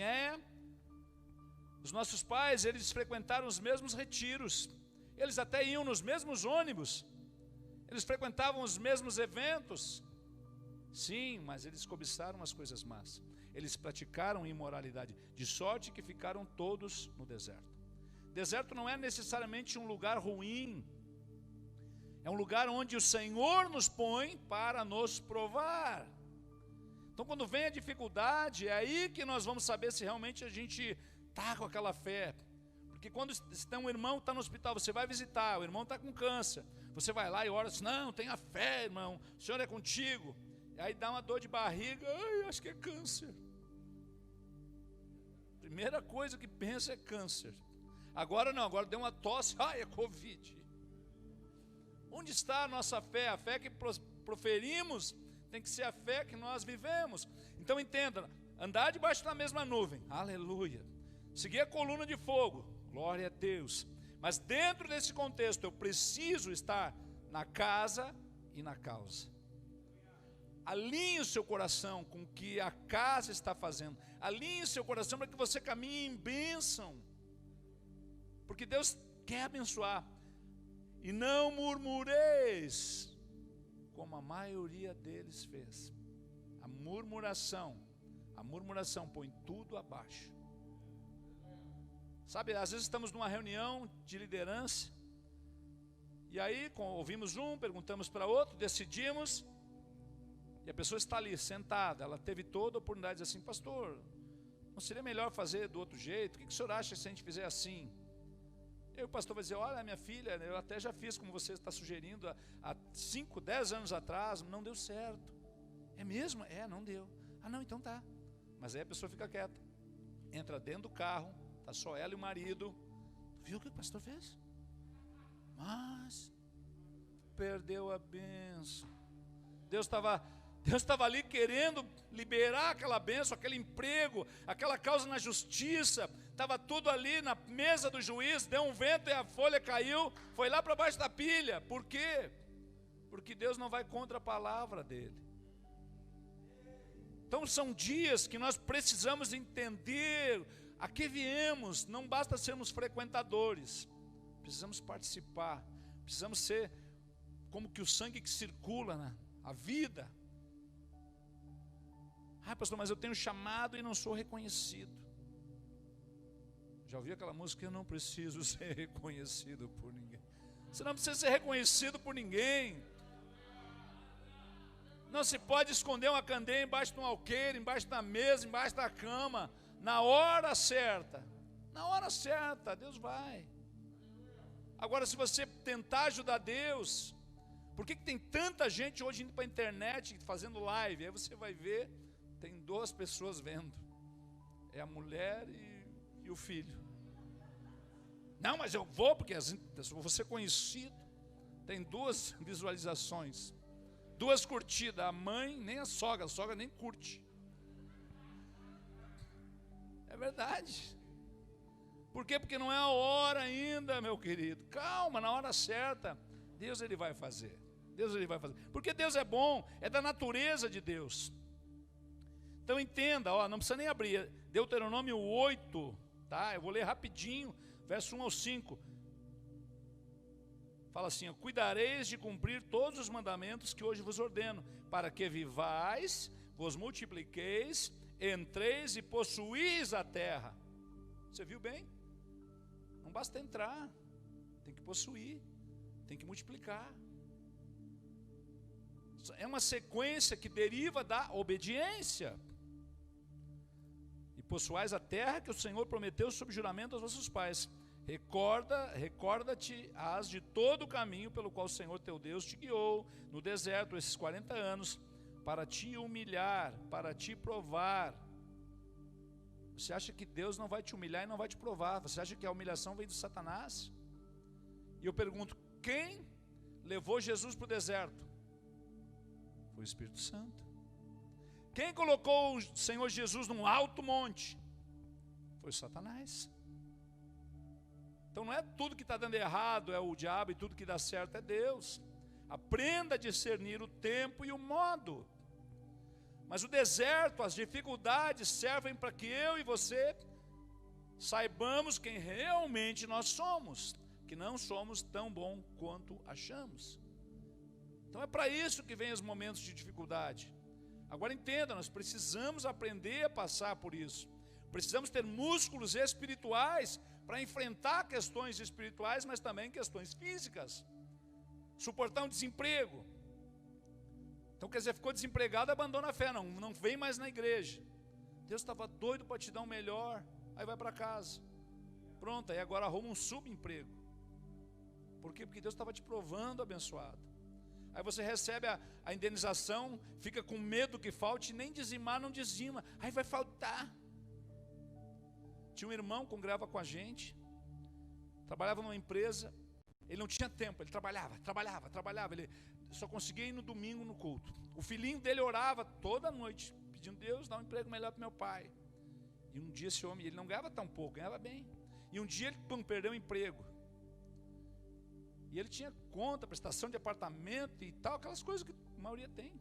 A: os nossos pais, eles frequentaram os mesmos retiros, eles até iam nos mesmos ônibus, eles frequentavam os mesmos eventos, sim, mas eles cobiçaram as coisas más. Eles praticaram imoralidade, de sorte que ficaram todos no deserto. Deserto não é necessariamente um lugar ruim, é um lugar onde o Senhor nos põe para nos provar. Então quando vem a dificuldade, é aí que nós vamos saber se realmente a gente está com aquela fé.
B: Porque quando tem um irmão que está no hospital, você vai visitar, o irmão está com câncer, você vai lá e ora assim, não, tenha fé, irmão, o Senhor é contigo. E aí dá uma dor de barriga, ai, acho que é câncer. Primeira coisa que pensa é câncer. Agora não, agora deu uma tosse, ai, é Covid. Onde está a nossa fé? A fé que proferimos tem que ser a fé que nós vivemos. Então entenda, andar debaixo da mesma nuvem, aleluia. Seguir a coluna de fogo, glória a Deus. Mas dentro desse contexto eu preciso estar na casa e na causa. Alinhe o seu coração com o que a casa está fazendo. Alinhe o seu coração para que você caminhe em bênção. Porque Deus quer abençoar. E não murmureis, como a maioria deles fez. A murmuração põe tudo abaixo. Sabe, às vezes estamos numa reunião de liderança, e aí ouvimos um, perguntamos para outro, decidimos, e a pessoa está ali sentada, ela teve toda a oportunidade de dizer assim, pastor, não seria melhor fazer do outro jeito? O que o senhor acha se a gente fizer assim? E o pastor vai dizer, olha minha filha, eu até já fiz como você está sugerindo há 5, 10 anos atrás, não deu certo. É mesmo? É, não deu. Ah não, então tá. Mas aí a pessoa fica quieta, entra dentro do carro, está só ela e o marido. Viu o que o pastor fez? Mas perdeu a bênção. Deus estava ali querendo liberar aquela bênção, aquele emprego, aquela causa na justiça. Estava tudo ali na mesa do juiz, deu um vento e a folha caiu, foi lá para baixo da pilha. Por quê? Porque Deus não vai contra a palavra dele. Então são dias que nós precisamos entender a que viemos. Não basta sermos frequentadores, precisamos participar, precisamos ser como que o sangue que circula, a vida. Ah, pastor, mas eu tenho chamado e não sou reconhecido. Já ouviu aquela música? Eu não preciso ser reconhecido por ninguém. Você não precisa ser reconhecido por ninguém. Não se pode esconder uma candeia embaixo de um alqueire, embaixo da mesa, embaixo da cama. Na hora certa, Deus vai. Agora, se você tentar ajudar Deus, por que tem tanta gente hoje indo para a internet fazendo live? Aí você vai ver, tem 2 pessoas vendo, é a mulher e o filho. Não, mas eu vou porque eu vou ser conhecido. Tem 2 visualizações, 2 curtidas, a mãe nem a sogra nem curte. É verdade. Por quê? Porque não é a hora ainda, meu querido. Calma, na hora certa, Deus ele vai fazer. Porque Deus é bom, é da natureza de Deus. Então entenda, não precisa nem abrir. Deuteronômio 8, tá? Eu vou ler rapidinho, verso 1 ao 5. Fala assim, cuidareis de cumprir todos os mandamentos que hoje vos ordeno, para que vivais, vos multipliqueis, entreis e possuís a terra. Você viu bem? Não basta entrar, tem que possuir, tem que multiplicar. É uma sequência que deriva da obediência. E possuais a terra que o Senhor prometeu sob juramento aos vossos pais. Recorda-te-ás de todo o caminho pelo qual o Senhor teu Deus te guiou no deserto esses 40 anos, para te humilhar, para te provar. Você acha que Deus não vai te humilhar e não vai te provar? Você acha que a humilhação vem de Satanás? E eu pergunto, quem levou Jesus para o deserto? Foi o Espírito Santo. Quem colocou o Senhor Jesus num alto monte? Foi o Satanás. Então não é tudo que está dando errado é o diabo, e tudo que dá certo é Deus. Aprenda a discernir o tempo e o modo. Mas o deserto, as dificuldades servem para que eu e você saibamos quem realmente nós somos, que não somos tão bom quanto achamos. Então é para isso que vem os momentos de dificuldade. Agora entenda, nós precisamos aprender a passar por isso. Precisamos ter músculos espirituais para enfrentar questões espirituais, mas também questões físicas. Suportar um desemprego. Então quer dizer, ficou desempregado, abandona a fé, não vem mais na igreja. Deus estava doido para te dar um melhor, aí vai para casa. Pronto, aí agora arruma um subemprego. Por quê? Porque Deus estava te provando, abençoado. Aí você recebe a indenização, fica com medo que falte, nem dizimar, não dizima. Aí vai faltar. Tinha um irmão que congregava com a gente, trabalhava numa empresa, ele não tinha tempo, ele trabalhava, ele só conseguia ir no domingo no culto. O filhinho dele orava toda noite, pedindo: Deus, dá um emprego melhor para meu pai. E um dia esse homem, ele não ganhava tão pouco, ganhava bem. E um dia ele perdeu o emprego. E ele tinha conta, prestação de apartamento e tal, aquelas coisas que a maioria tem.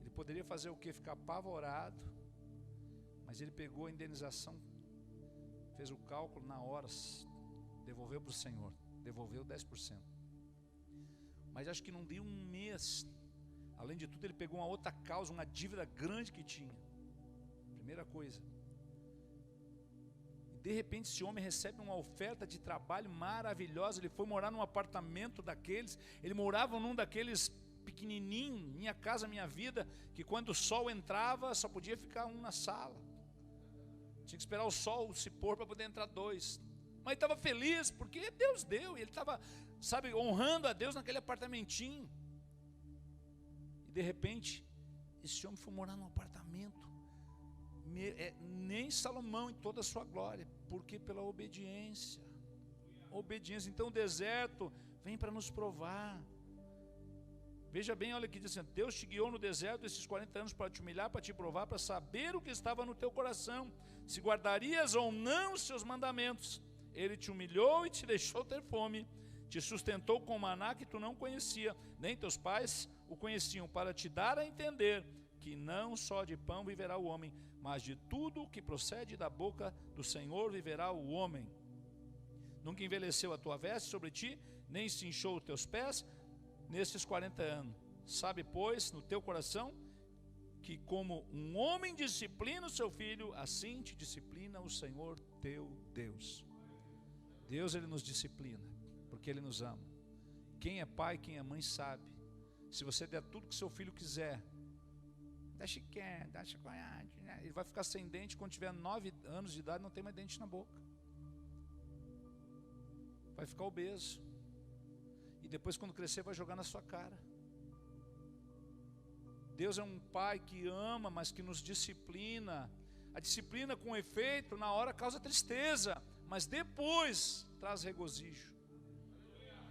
B: Ele poderia fazer o quê? Ficar apavorado. Mas ele pegou a indenização, fez o cálculo na hora, devolveu para o Senhor, devolveu 10%. Mas acho que não deu um mês. Além de tudo, ele pegou uma outra causa, uma dívida grande que tinha. Primeira coisa. De repente esse homem recebe uma oferta de trabalho maravilhosa. Ele foi morar num apartamento daqueles. Ele morava num daqueles pequenininho, Minha Casa Minha Vida, que quando o sol entrava só podia ficar um na sala. Tinha que esperar o sol se pôr para poder entrar dois. Mas ele estava feliz porque Deus deu. E ele estava, honrando a Deus naquele apartamentinho. E de repente esse homem foi morar num apartamento. Nem Salomão em toda a sua glória, porque pela obediência. Então o deserto vem para nos provar. Veja bem, olha aqui dizendo: Deus te guiou no deserto esses 40 anos para te humilhar, para te provar, para saber o que estava no teu coração, se guardarias ou não os seus mandamentos. Ele te humilhou e te deixou ter fome, te sustentou com maná que tu não conhecia, nem teus pais o conheciam, para te dar a entender que não só de pão viverá o homem, mas de tudo o que procede da boca do Senhor viverá o homem. Nunca envelheceu a tua veste sobre ti, nem se inchou os teus pés nesses 40 anos. Sabe, pois, no teu coração, que como um homem disciplina o seu filho, assim te disciplina o Senhor teu Deus. Deus, Ele nos disciplina, porque Ele nos ama. Quem é pai, quem é mãe sabe. Se você der tudo que seu filho quiser, deixa quieto, deixa conhade, né? Ele vai ficar sem dente quando tiver 9 anos de idade, não tem mais dente na boca. Vai ficar obeso. E depois, quando crescer, vai jogar na sua cara. Deus é um pai que ama, mas que nos disciplina. A disciplina com efeito, na hora causa tristeza, mas depois traz regozijo.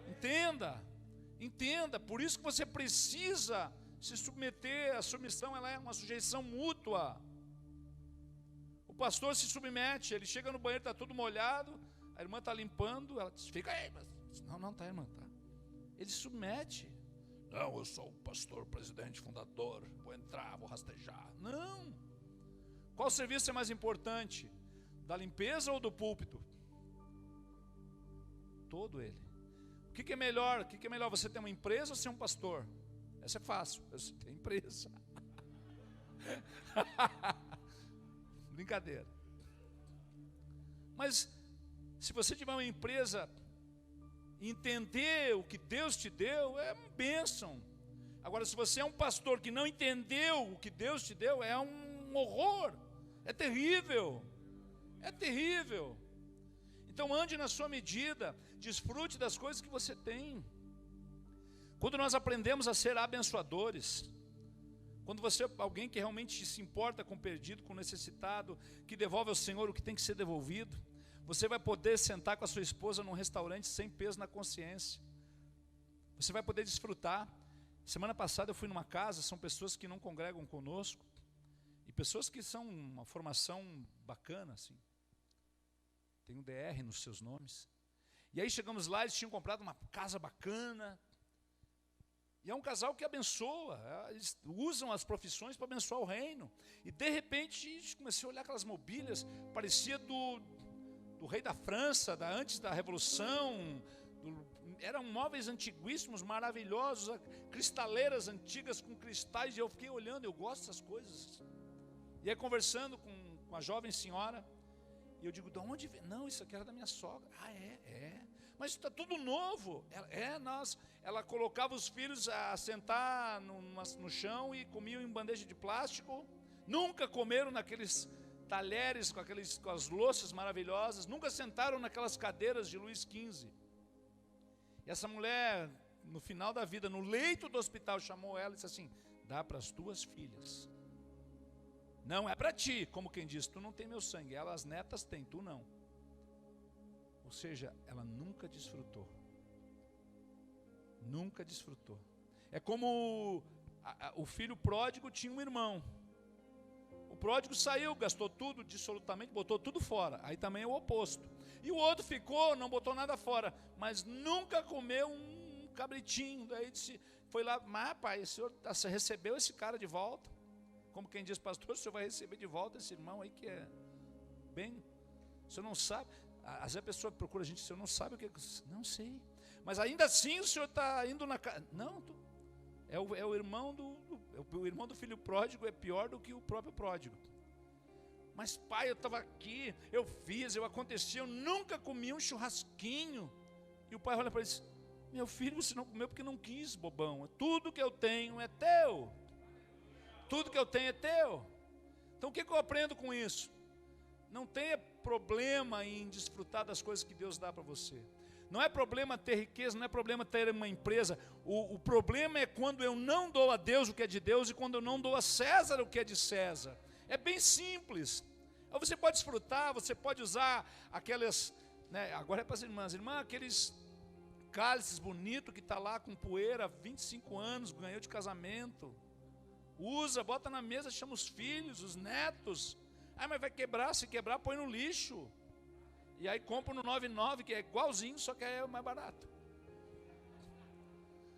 B: Entenda, por isso que você precisa se submeter. A submissão, ela é uma sujeição mútua. O pastor se submete, ele chega no banheiro, está tudo molhado, a irmã está limpando, ela diz: fica aí. Não, tá, irmã, tá. Ele se submete. Não, eu sou o pastor, presidente, fundador, vou entrar, vou rastejar. Não. Qual serviço é mais importante? Da limpeza ou do púlpito? Todo ele. O que é melhor? O que é melhor, você ter uma empresa ou ser um pastor? Essa é fácil, você tem empresa. Brincadeira. Mas se você tiver uma empresa, entender o que Deus te deu, é uma bênção. Agora, se você é um pastor que não entendeu o que Deus te deu, é um horror, é terrível. Então ande na sua medida, desfrute das coisas que você tem. Quando nós aprendemos a ser abençoadores, quando você é alguém que realmente se importa com o perdido, com o necessitado, que devolve ao Senhor o que tem que ser devolvido, você vai poder sentar com a sua esposa num restaurante sem peso na consciência. Você vai poder desfrutar. Semana passada eu fui numa casa, são pessoas que não congregam conosco, e pessoas que são uma formação bacana, assim. Tem um DR nos seus nomes. E aí chegamos lá, eles tinham comprado uma casa bacana. E é um casal que abençoa, eles usam as profissões para abençoar o reino. E de repente comecei a olhar aquelas mobílias, parecia do rei da França, antes da Revolução. Eram móveis antiguíssimos, maravilhosos, cristaleiras antigas com cristais. E eu fiquei olhando, eu gosto dessas coisas. E aí conversando com a jovem senhora, e eu digo: de onde vem? Não, isso aqui era da minha sogra. Ah, é. Mas está tudo novo. Ela colocava os filhos a sentar no chão e comiam em bandeja de plástico. Nunca comeram naqueles talheres com as louças maravilhosas, nunca sentaram naquelas cadeiras de Luís XV. E essa mulher, no final da vida, no leito do hospital, chamou ela e disse assim: dá para as tuas filhas. Não é para ti, como quem diz, tu não tem meu sangue, elas, as netas têm, tu não. Ou seja, ela nunca desfrutou. Nunca desfrutou. É como o filho pródigo tinha um irmão. O pródigo saiu, gastou tudo, dissolutamente, botou tudo fora. Aí também é o oposto. E o outro ficou, não botou nada fora, mas nunca comeu um cabritinho. Daí disse, foi lá, mas pai, o senhor recebeu esse cara de volta? Como quem diz, pastor, o senhor vai receber de volta esse irmão aí que é bem... O senhor não sabe... Às vezes a pessoa procura a gente, o senhor não sabe o que... Não sei. Mas ainda assim o senhor está indo na casa... Não, é o irmão o irmão do filho pródigo é pior do que o próprio pródigo. Mas pai, eu estava aqui, eu fiz, eu aconteci, eu nunca comi um churrasquinho. E o pai olha para ele e diz, meu filho, você não comeu porque não quis, bobão. Tudo que eu tenho é teu. Tudo que eu tenho é teu. Então o que eu aprendo com isso? Não tenha problema em desfrutar das coisas que Deus dá para você. Não é problema ter riqueza, não é problema ter uma empresa. O problema é quando eu não dou a Deus o que é de Deus e quando eu não dou a César o que é de César. É bem simples. Você pode desfrutar, você pode usar aquelas, né, agora é para as irmãs, aqueles cálices bonitos que está lá com poeira há 25 anos, ganhou de casamento. Usa, bota na mesa, chama os filhos, os netos. Ah, mas vai quebrar, se quebrar põe no lixo. E aí compra no 99, que é igualzinho, só que é mais barato.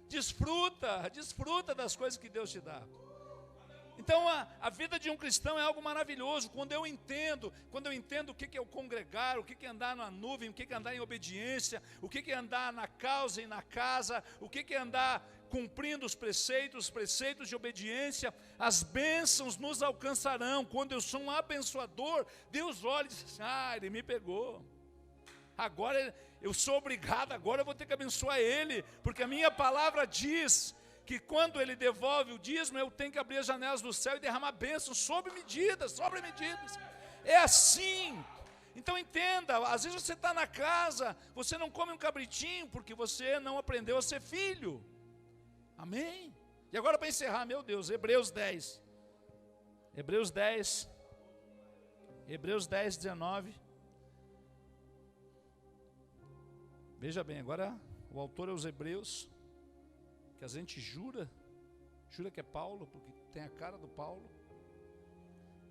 B: Desfruta das coisas que Deus te dá. Então a vida de um cristão é algo maravilhoso. Quando eu entendo o que é o congregar, o que é andar na nuvem, o que é andar em obediência, o que é andar na causa e na casa, o que é andar cumprindo os preceitos de obediência, as bênçãos nos alcançarão. Quando eu sou um abençoador, Deus olha e diz assim, ele me pegou. Agora eu sou obrigado, agora eu vou ter que abençoar ele, porque a minha palavra diz que quando ele devolve o dízimo, eu tenho que abrir as janelas do céu e derramar bênçãos sobre medidas. É assim. Então entenda, às vezes você está na casa, você não come um cabritinho, porque você não aprendeu a ser filho. Amém? E agora para encerrar, meu Deus, Hebreus 10, 19. Veja bem, agora o autor é os Hebreus, que a gente jura que é Paulo, porque tem a cara do Paulo.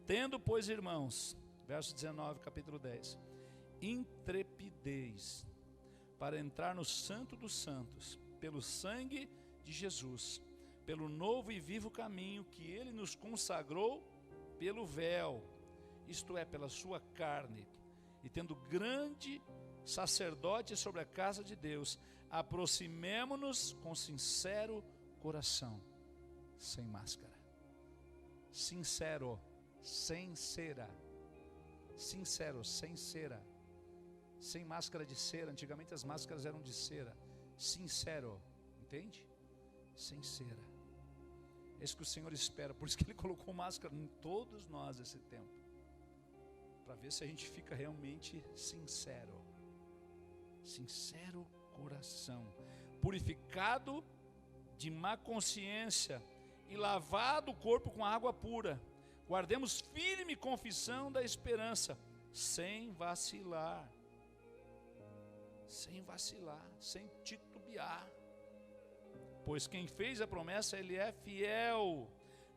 B: Tendo, pois, irmãos, verso 19, capítulo 10, intrepidez para entrar no santo dos santos, pelo sangue de Jesus, pelo novo e vivo caminho que ele nos consagrou pelo véu, isto é, pela sua carne, e tendo grande sacerdote sobre a casa de Deus, aproximemo-nos com sincero coração, sem máscara. Sincero, sem cera. Sincero, sem cera. Sem máscara de cera. Antigamente as máscaras eram de cera. Sincero, entende? Sem cera. É isso que o Senhor espera. Por isso que Ele colocou máscara em todos nós esse tempo, para ver se a gente fica realmente sincero. Sincero coração, purificado de má consciência e lavado o corpo com água pura. Guardemos firme confissão da esperança, sem vacilar, sem titubear. Pois quem fez a promessa, Ele é fiel.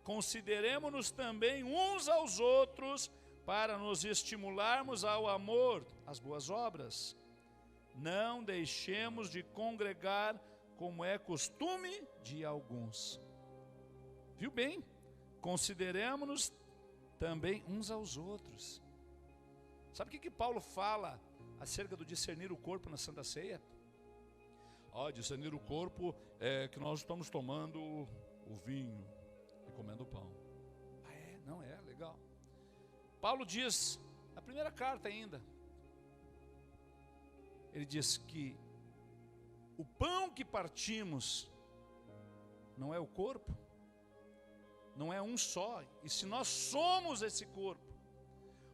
B: Consideremo-nos também uns aos outros, para nos estimularmos ao amor, às boas obras. Não deixemos de congregar, como é costume de alguns. Viu bem? Consideremos-nos também uns aos outros. Sabe o que Paulo fala acerca do discernir o corpo na Santa Ceia? Discernir o corpo é que nós estamos tomando o vinho e comendo o pão. Não é? Legal. Paulo diz, na primeira carta ainda, ele diz que o pão que partimos não é o corpo, não é um só. E se nós somos esse corpo,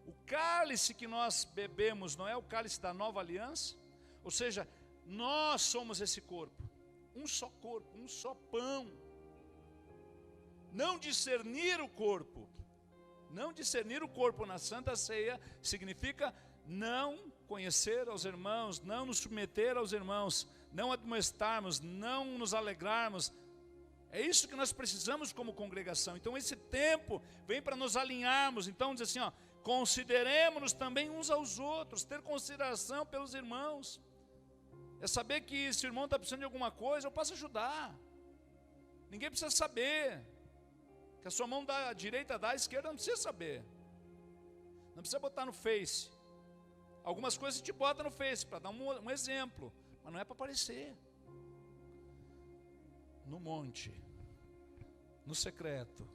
B: o cálice que nós bebemos não é o cálice da nova aliança? Ou seja, nós somos esse corpo, um só pão. Não discernir o corpo na Santa Ceia significa não conhecer aos irmãos, não nos submeter aos irmãos, não admoestarmos, não nos alegrarmos. É isso que nós precisamos como congregação. Então esse tempo vem para nos alinharmos. Então diz assim, consideremos-nos também uns aos outros, ter consideração pelos irmãos. É saber que se o irmão está precisando de alguma coisa, eu posso ajudar. Ninguém precisa saber. Que a sua mão da direita da esquerda não precisa saber. Não precisa botar no Face. Algumas coisas a gente bota no Face para dar um exemplo, mas não é para aparecer. No monte, no secreto.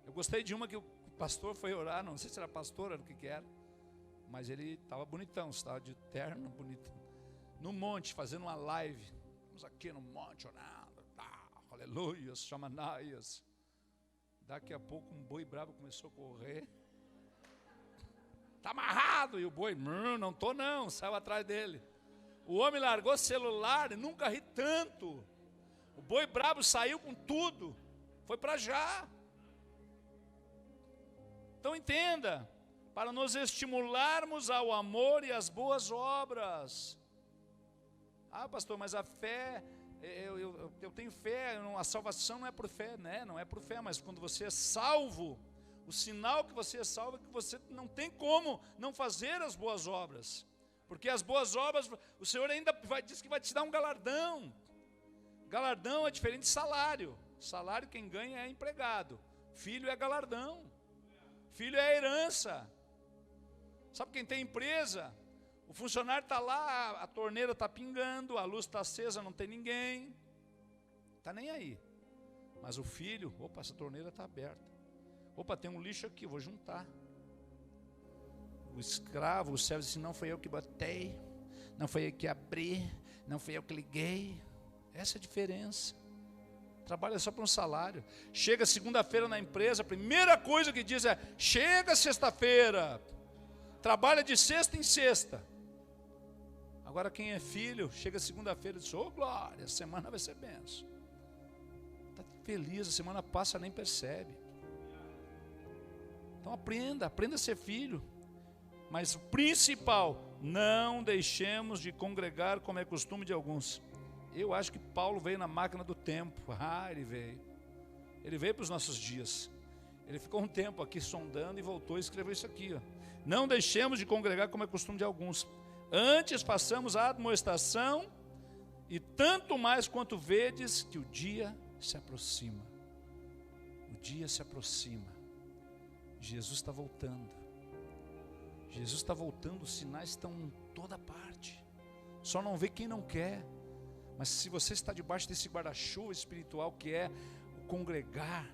B: Eu gostei de uma que o pastor foi orar, não sei se era pastor, era o que era, mas ele estava bonitão, estava de terno, bonitão. No monte, fazendo uma live. Estamos aqui no monte orando, aleluia, chamanaias. Daqui a pouco um boi bravo começou a correr. Está amarrado. E o boi, não estou não, saiu atrás dele. O homem largou o celular e nunca ri tanto. O boi bravo saiu com tudo. Foi para já. Então entenda, para nos estimularmos ao amor e às boas obras. Pastor, mas a fé... Eu tenho fé, a salvação não é por fé, né? Não é por fé, mas quando você é salvo, o sinal que você é salvo é que você não tem como não fazer as boas obras, porque as boas obras, o Senhor ainda diz que vai te dar um galardão. Galardão é diferente de salário. Salário quem ganha é empregado, filho é galardão, filho é herança. Sabe quem tem empresa? O funcionário está lá, a torneira está pingando, a luz está acesa, não tem ninguém. Está nem aí. Mas o filho, essa torneira está aberta. Tem um lixo aqui, vou juntar. O escravo, o servo disse, não foi eu que botei, não foi eu que abri, não foi eu que liguei. Essa é a diferença. Trabalha só por um salário. Chega segunda-feira na empresa, a primeira coisa que diz é, chega sexta-feira. Trabalha de sexta em sexta. Agora quem é filho, chega segunda-feira e diz, glória, a semana vai ser benção. Está feliz, a semana passa, nem percebe. Então aprenda a ser filho. Mas o principal, não deixemos de congregar como é costume de alguns. Eu acho que Paulo veio na máquina do tempo. Ele veio. Ele veio para os nossos dias. Ele ficou um tempo aqui sondando e voltou e escreveu isso aqui. Não deixemos de congregar como é costume de alguns. Antes façamos a admoestação, e tanto mais quanto vedes que o dia se aproxima. O dia se aproxima. Jesus está voltando. Jesus está voltando, os sinais estão em toda parte. Só não vê quem não quer. Mas se você está debaixo desse guarda-chuva espiritual que é o congregar,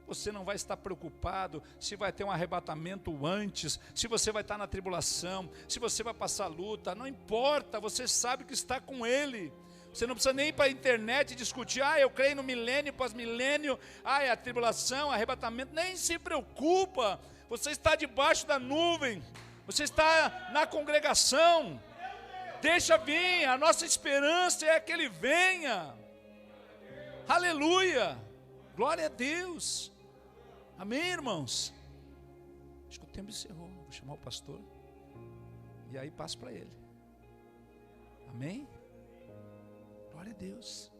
B: você não vai estar preocupado se vai ter um arrebatamento antes, se você vai estar na tribulação, se você vai passar luta, não importa, você sabe que está com Ele. Você não precisa nem ir para a internet discutir, eu creio no milênio, pós-milênio, é a tribulação, arrebatamento, nem se preocupa, você está debaixo da nuvem, você está na congregação, deixa vir, a nossa esperança é que Ele venha, aleluia, glória a Deus. Amém, irmãos? Acho que o tempo encerrou. Vou chamar o pastor e aí passo para ele. Amém? Glória a Deus.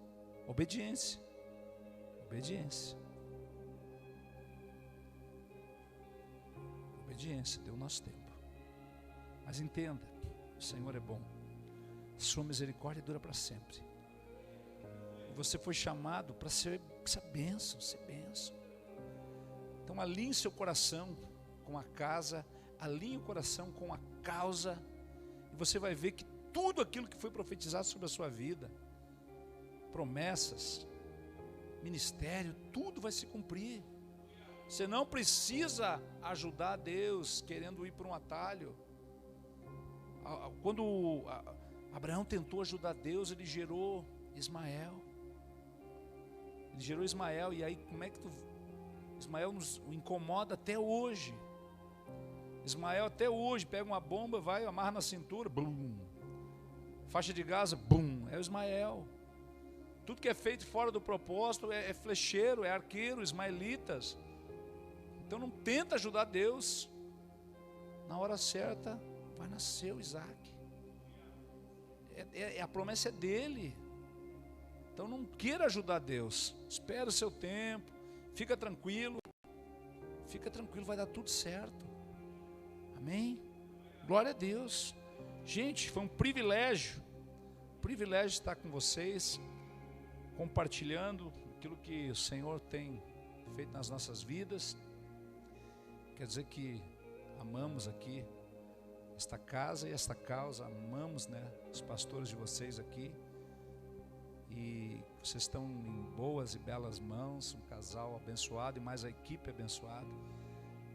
B: Obediência. Obediência. Obediência. Deu o nosso tempo. Mas entenda, o Senhor é bom. Sua misericórdia dura para sempre. E você foi chamado para ser bênção, ser bênção. Então alinhe seu coração com a casa, alinhe o coração com a causa, e você vai ver que tudo aquilo que foi profetizado sobre a sua vida, promessas, ministério, tudo vai se cumprir. Você não precisa ajudar Deus querendo ir para um atalho. Quando Abraão tentou ajudar Deus, ele gerou Ismael. Ele gerou Ismael, e aí como é que Ismael nos incomoda até hoje. Ismael até hoje pega uma bomba, vai, amarra na cintura, bum. Faixa de Gaza, bum. É o Ismael. Tudo que é feito fora do propósito é flecheiro, é arqueiro, ismaelitas. Então não tenta ajudar Deus. Na hora certa vai nascer o Isaac. A promessa é dele. Então não queira ajudar Deus. Espera o seu tempo. Fica tranquilo. Fica tranquilo, vai dar tudo certo. Amém? Glória a Deus. Gente, foi um privilégio. Privilégio estar com vocês, compartilhando aquilo que o Senhor tem feito nas nossas vidas. Quer dizer que amamos aqui esta casa e esta causa, amamos, né, os pastores de vocês aqui, e vocês estão em boas e belas mãos, um casal abençoado e mais a equipe abençoada,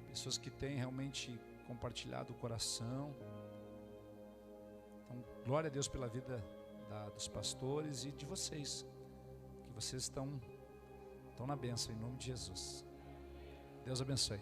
B: pessoas que têm realmente compartilhado o coração. Então, glória a Deus pela vida dos pastores e de vocês, que vocês estão na bênção, em nome de Jesus. Deus abençoe.